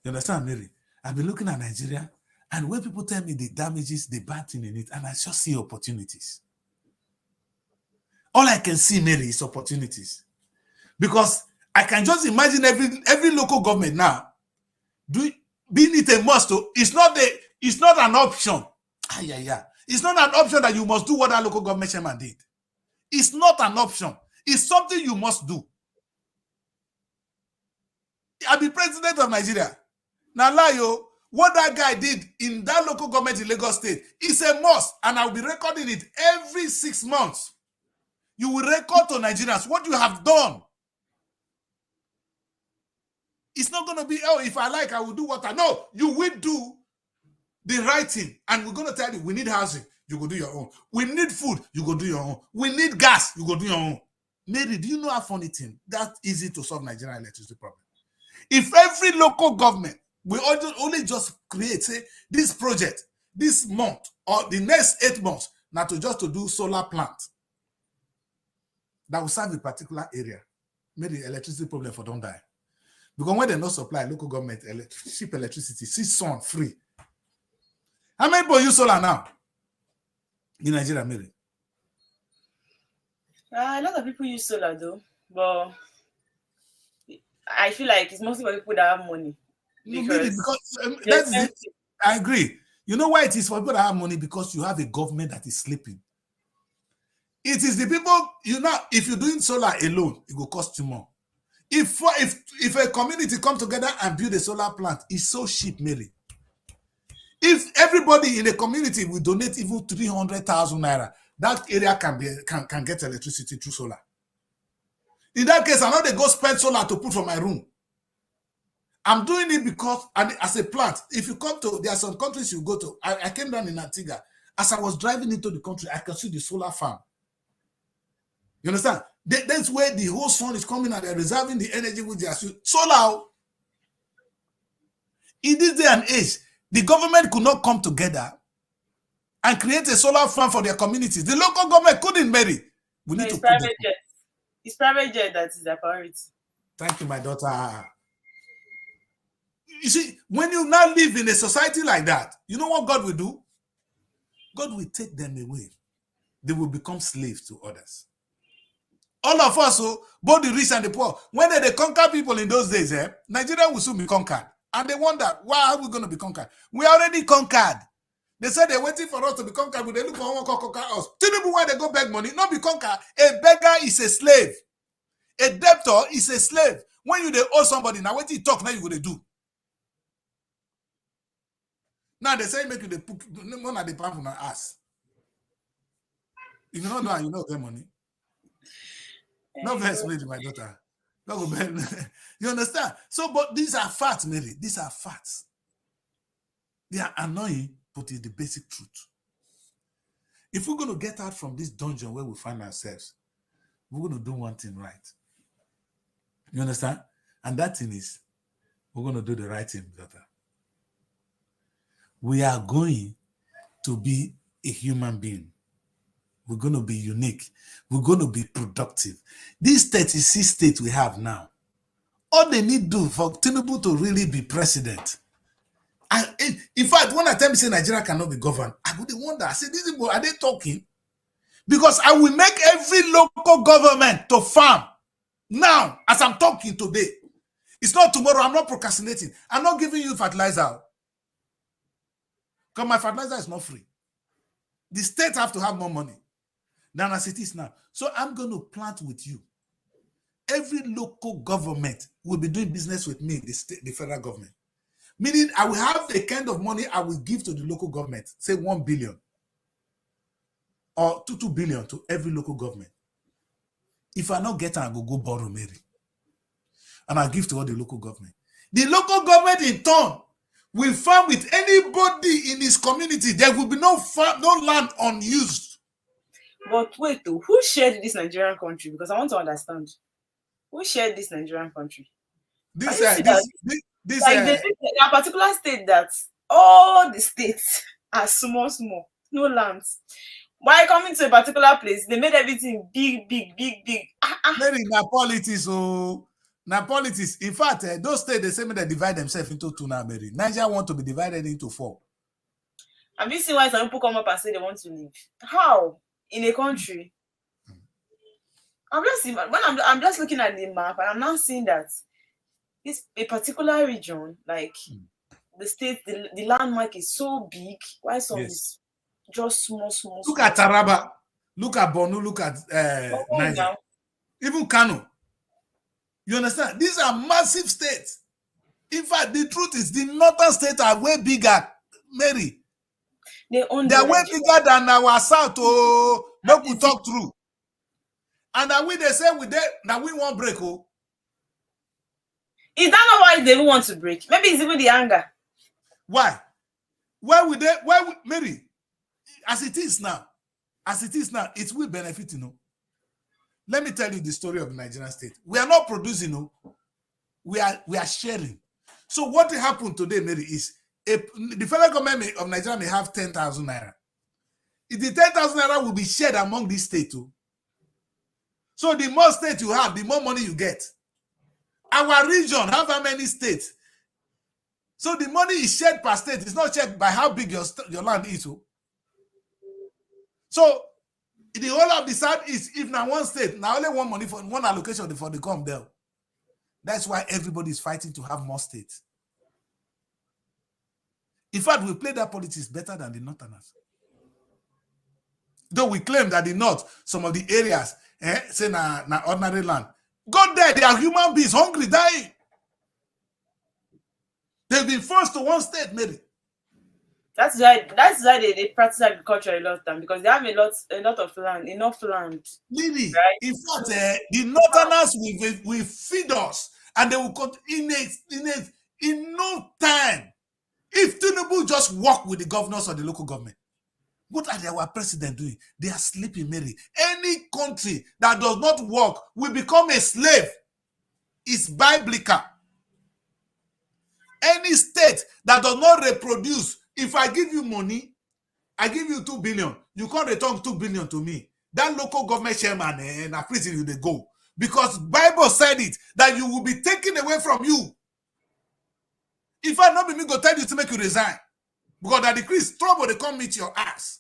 You understand, Mary? I've been looking at Nigeria, and when people tell me the damages, the bad thing in it, and I just see opportunities. All I can see, Mary, is opportunities. Because I can just imagine every local government now being it a must. It's not an option. It's not an option that you must do what that local government chairman did. It's not an option. It's something you must do. I'll be president of Nigeria. Now, Layo, what that guy did in that local government in Lagos State is a must, and I'll be recording it every 6 months. You will record to Nigerians what you have done. It's not going to be, oh, if I like, I will do what I know. You will do the right thing. And we're going to tell you, we need housing. You go do your own. We need food. You go do your own. We need gas. You go do your own. Mary, do you know a funny thing? That's easy to solve Nigerian electricity problem. If every local government will only just create, say, this project, this month, or the next 8 months, now to do solar plant that will serve a particular area, maybe electricity problem for don't die. Because when they not supply local government cheap electricity, see sun free. How many people use solar now in Nigeria, Mary? A lot of people use solar though, but I feel like it's mostly for people that have money. Because I agree. You know why it is for people that have money? Because you have a government that is sleeping. It is the people, if you're doing solar alone, it will cost you more. If a community come together and build a solar plant, it's so cheap, Mary. If everybody in the community will donate even 300,000 naira, that area can get electricity through solar. In that case, I know they go spend solar to put for my room. I'm doing it because, and as a plant, if you come to, there are some countries you go to. I came down in Antigua. As I was driving into the country, I can see the solar farm. You understand? That's where the whole sun is coming and they're reserving the energy with their solar. In this day and age, the government could not come together and create a solar farm for their communities. The local government couldn't, Mary. We need to put private jet. It's private jet that is their priority. Thank you, my daughter. You see, when you now live in a society like that, you know what God will do? God will take them away. They will become slaves to others. All of us, both the rich and the poor, when they conquer people in those days, Nigeria will soon be conquered. And they wonder, why are we going to be conquered? We are already conquered. They said they're waiting for us to be conquered, but they look for one to conquer us. Tell people why they go beg money, not be conquered. A beggar is a slave. A debtor is a slave. When you owe somebody, now what you talk, now you going to do. Now they say make you put none of the palm from my ass. If you don't know, you know get money. No verse, Mary, my daughter. You understand? So, but these are facts, Mary. These are facts. They are annoying, but it's the basic truth. If we're going to get out from this dungeon where we find ourselves, we're going to do one thing right. You understand? And that thing is, we're going to do the right thing, daughter. We are going to be a human being. We're going to be unique. We're going to be productive. These 36 states we have now, all they need to do for Tinubu to really be president. In fact, when I tell me say Nigeria cannot be governed, I would wonder. I say, these people, are they talking? Because I will make every local government to farm now, as I'm talking today. It's not tomorrow. I'm not procrastinating. I'm not giving you fertilizer. Because my fertilizer is not free. The states have to have more money than as it is now. So I'm going to plant with you. Every local government will be doing business with me, the federal government. Meaning I will have the kind of money I will give to the local government, say 1 billion or 2 billion to every local government. If I not get it, I will go borrow Mary. And I'll give to all the local government. The local government in turn will farm with anybody in his community. There will be no land unused. But wait, though, who shared this Nigerian country? Because I want to understand. Who shared this Nigerian country? There are particular state that all the states are small. No lands. Why coming to a particular place, they made everything big, big, big, big. Mary, na politics, oh, na politics. In fact, those states, they say they divide themselves into two now, Mary. Nigeria want to be divided into 4. Have you seen why some people come up and say they want to leave? How? In a country? I'm just looking at the map and I'm now seeing that this a particular region, like the state, the landmark is so big. Why some is just small. Look at Taraba, look at Borno, look at Niger, even Kano. You understand? These are massive states. In fact, the truth is the northern states are way bigger, Mary. They are way bigger than our south. Oh, make we talk through. And that we they say that we won't break. Oh, is that not why they want to break? Maybe it's even the anger. Why? Why would they? Why would Mary? As it is now, it will benefit. You know. Let me tell you the story of the Nigerian state. We are not producing. You know, we are sharing. So what happened today, Mary, is the federal government of Nigeria may have 10,000 naira. If the 10,000 naira will be shared among these states too. So the more states you have, the more money you get. Our region have how many states? So the money is shared per state. It's not shared by how big your land is. So the whole of the Southeast, if now one state, now only one money for one allocation for the come there. That's why everybody is fighting to have more states. In fact, we play that politics better than the Northerners. Though we claim that the North, some of the areas, say na ordinary land. Go there, they are human beings, hungry, dying. They've been forced to one state, maybe. That's why they practice agriculture a lot of time, because they have a lot of land, enough land. Really? Right? In fact, the Northerners will feed us, and they will continue in no time. If Tinubu just work with the governors or the local government, what are our president doing? They are sleeping, Mary. Any country that does not work will become a slave. It's biblical. Any state that does not reproduce, if I give you money, I give you 2 billion, you can't return 2 billion to me. That local government chairman and a prison you they go. Because Bible said it, that you will be taken away from you. If I not be me, go tell you to make you resign. Because that decrease, trouble, they come meet your ass.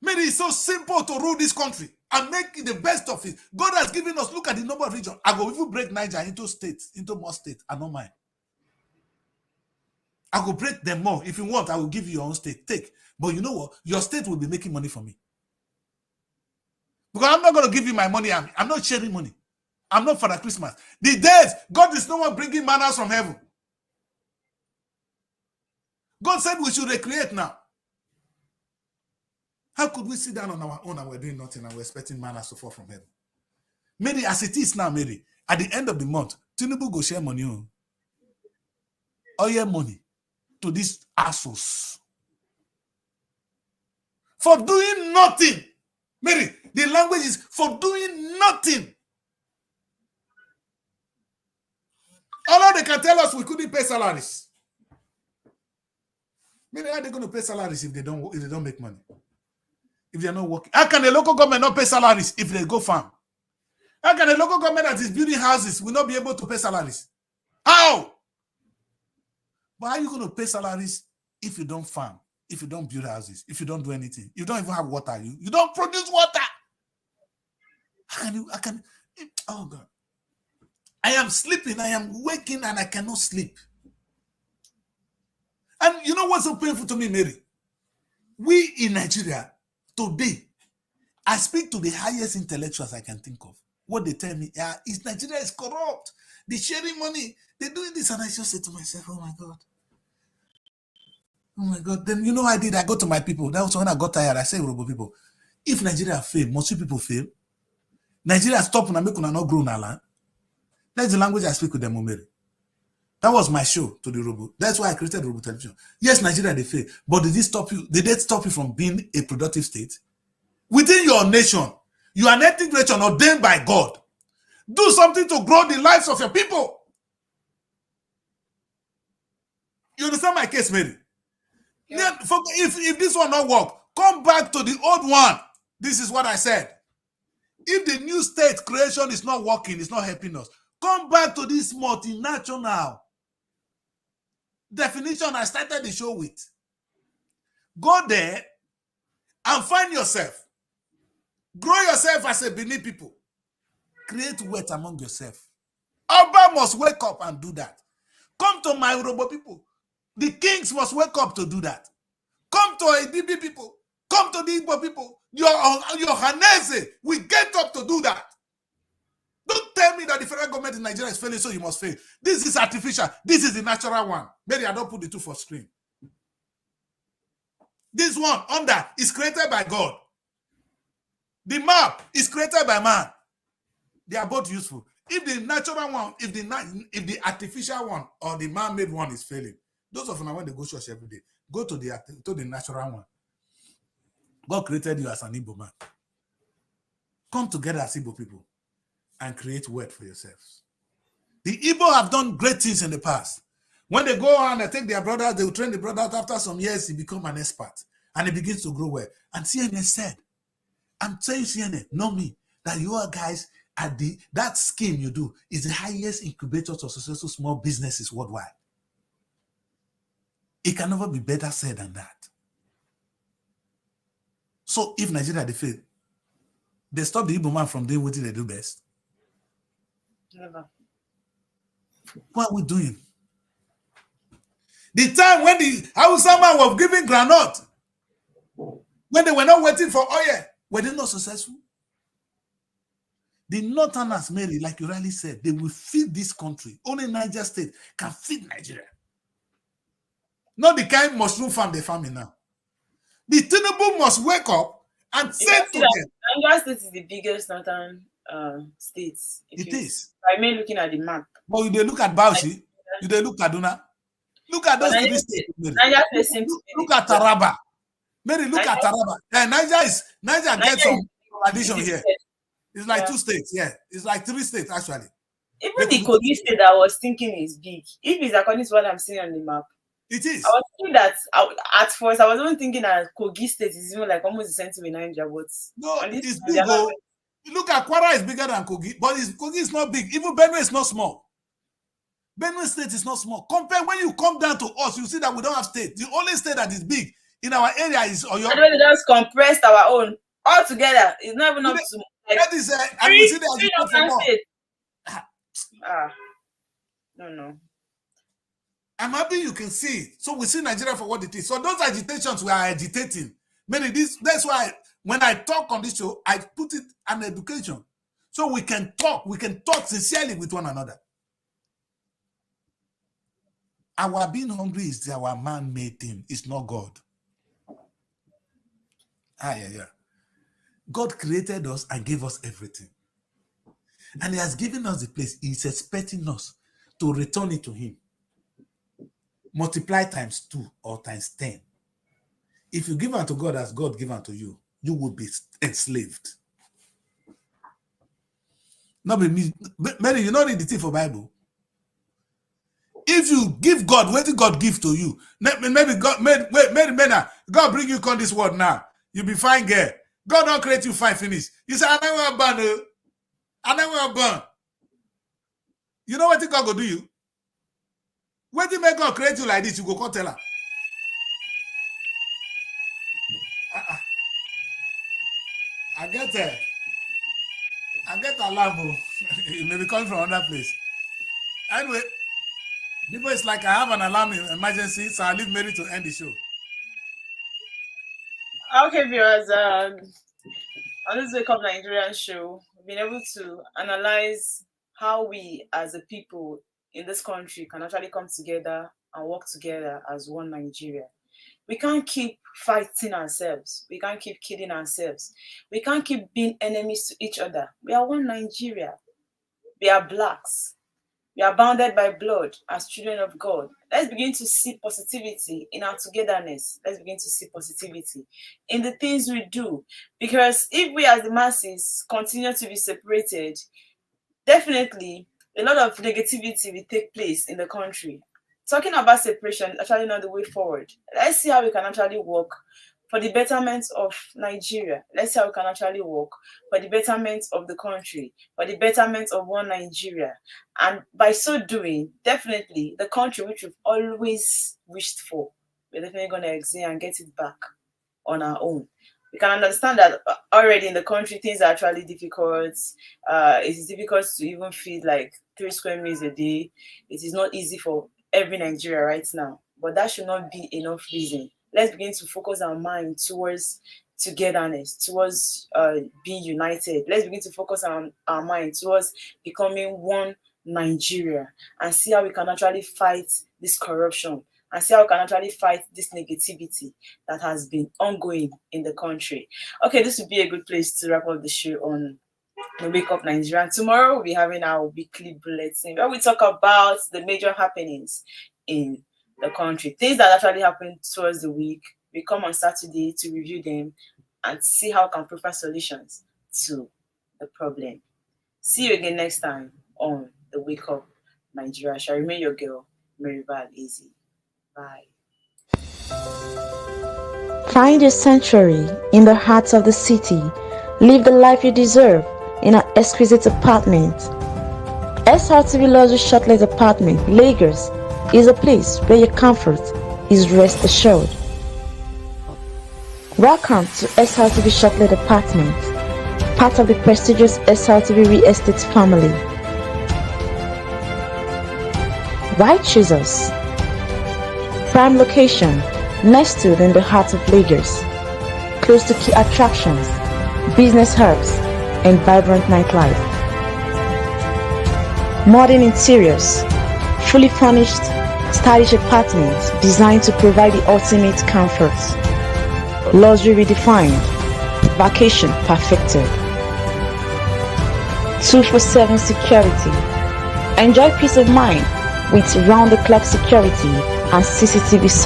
Maybe it's so simple to rule this country and make it the best of it. God has given us, look at the number of regions. I go even break Niger into states, into more states. I don't mind. I will break them more. If you want, I will give you your own state. Take. But you know what? Your state will be making money for me. Because I'm not going to give you my money. I'm not sharing money. I'm not Father Christmas. The days, God is no one bringing manners from heaven. God said we should recreate now. How could we sit down on our own and we're doing nothing and we're expecting manners to fall from heaven? Mary, as it is now, Mary, at the end of the month, Tinubu go share money. Oil money to these assholes. For doing nothing. Mary, the language is for doing nothing. Although they can tell us we couldn't pay salaries. Mary, how are they going to pay salaries if they don't make money? If they're not working? How can the local government not pay salaries if they go farm? How can the local government that is building houses will not be able to pay salaries? How? But how are you going to pay salaries if you don't farm, if you don't build houses, if you don't do anything? You don't even have water. You don't produce water. How can you? Oh God. I am sleeping, I am waking, and I cannot sleep. And you know what's so painful to me, Mary? We in Nigeria, today, I speak to the highest intellectuals I can think of. What they tell me, is Nigeria is corrupt. They're sharing money. They're doing this. And I just say to myself, oh my God. Oh my God. Then you know what I did? I go to my people. That was when I got tired. I say, Robo people, if Nigeria fail, must you people fail? Nigeria stop and make una not grow in our land. That's the language I speak with them, Mary. That was my show to the Robo. That's why I created Robo Television. Yes, Nigeria, they fail. But did they stop you from being a productive state? Within your nation, you are an ethnic nation ordained by God. Do something to grow the lives of your people. You understand my case, Mary? Yeah. If this one not work, come back to the old one. This is what I said. If the new state creation is not working, it's not helping us, come back to this multinational definition I started the show with. Go there and find yourself. Grow yourself as a Benin people. Create wealth among yourself. Oba must wake up and do that. Come to my Yoruba people. The kings must wake up to do that. Come to Ibibi people. Come to the Igbo people. Your Hanese will get up to do that. Don't tell me that the federal government in Nigeria is failing, so you must fail. This is artificial. This is the natural one. Maybe I don't put the two for screen. This one under is created by God. The map is created by man. They are both useful. If the natural one, if the artificial one or the man-made one is failing, those of you when they go church every day, go to the natural one. God created you as an Igbo man. Come together as Igbo people and create wealth for yourselves. The Igbo have done great things in the past. When they go on and take their brothers, they will train the brothers. After some years, he becomes an expert and he begins to grow well. And CNN said, I'm telling CNN, not me, that you are guys at that scheme you do is the highest incubator of successful small businesses worldwide. It can never be better said than that. So if Nigeria they fail, they stop the Igbo man from doing what they do best. Never. What are we doing? The time when the Hausa man was giving granite, when they were not waiting for oil, were they not successful? The Northerners, Mary, like you rightly said, they will feed this country. Only Niger State can feed Nigeria. Not the kind mushroom farm they're farming now. The Tinubu must wake up and say to them. Niger State is the biggest northern states. It is. I mean, looking at the map. But you they look at Bauchi, you they look at Kaduna. Look at those three states. Niger State seems to be look at Taraba. Mary, look at Taraba. Niger gets some addition here. It's like 2 states, yeah. It's like 3 states, actually. Even the Kogi state I was thinking is big. If it's according to what I'm seeing on the map. It is. I was thinking that, at first, I was even thinking that Kogi state is even like almost the same to Nigeria, but... No, it's big. Look at Kwara is bigger than Kogi, but Kogi is not big. Even Benue is not small. Benue state is not small. Compare when you come down to us, you see that we don't have state. The only state that is big in our area is Oyo. And when they just compressed our own all together, it's not even up to... Like, that is, and we see that no. I'm happy you can see it. So we see Nigeria for what it is. So those agitations we are agitating. That's why when I talk on this show, I put it an education. So we can talk sincerely with one another. Our being hungry is our man-made thing. It's not God. Yeah. God created us and gave us everything. And he has given us the place. He's expecting us to return it to him. Multiply times 2 or times 10. If you give unto God as God give unto you, you will be enslaved. Not be me. Mary, you don't read the thing for Bible. If you give God, what did God give to you? Maybe God, God bring you on this world now. You be fine girl. God don't create you fine finish. You say, I never burn. I never burn. You know what God go do you? When you make God create you like this, you go come tell her. I get alarm. It may be coming from another place. Anyway, people, it's like I have an alarm in emergency, so I leave Mary to end the show. Okay, viewers, on this Wakeup Nigerian show, we've been able to analyze how we as a people in this country can actually come together and work together as one Nigeria. We can't keep fighting ourselves. We can't keep killing ourselves. We can't keep being enemies to each other. We are one Nigeria. We are blacks. We are bounded by blood as children of God. Let's begin to see positivity in our togetherness. Let's begin to see positivity in the things we do. Because if we as the masses continue to be separated, definitely a lot of negativity will take place in the country. talking about separation is actually not the way forward. Let's see how we can actually work for the betterment of Nigeria. Let's see how we can actually work for the betterment of the country, for the betterment of one Nigeria. And by so doing, definitely the country which we've always wished for, we're definitely going to exit and get it back on our own. We can understand that already in the country, things are actually difficult. It is difficult to even feed like 3 square meals a day. It is not easy for every Nigeria right now, but that should not be enough reason. Let's begin to focus our mind towards togetherness, towards being united. Let's begin to focus our mind towards becoming one Nigeria and see how we can actually fight this corruption and see how we can actually fight this negativity that has been ongoing in the country. Okay, this would be a good place to wrap up the show on the Wake Up Nigeria. And tomorrow we'll be having our weekly bulletin where we talk about the major happenings in the country, things that actually happened towards the week. We come on Saturday to review them and see how we can provide solutions to the problem. See you again next time on the Wake Up Nigeria. I shall remain your girl, Maribel Easy. Bye. Find your sanctuary in the heart of the city. Live the life you deserve in an exquisite apartment. Srtv Luxury Shortlet Apartment, Lagos, is a place where your comfort is rest assured. Welcome to Srtv Shortlet Apartment, part of the prestigious Srtv Real Estate family. Why choose us? Prime location, nestled in the heart of Lagos, close to key attractions, business hubs, and vibrant nightlife. Modern interiors, fully furnished, stylish apartments designed to provide the ultimate comfort. Luxury redefined, vacation perfected. 24/7 security. Enjoy peace of mind with round-the-clock security and CCTV service.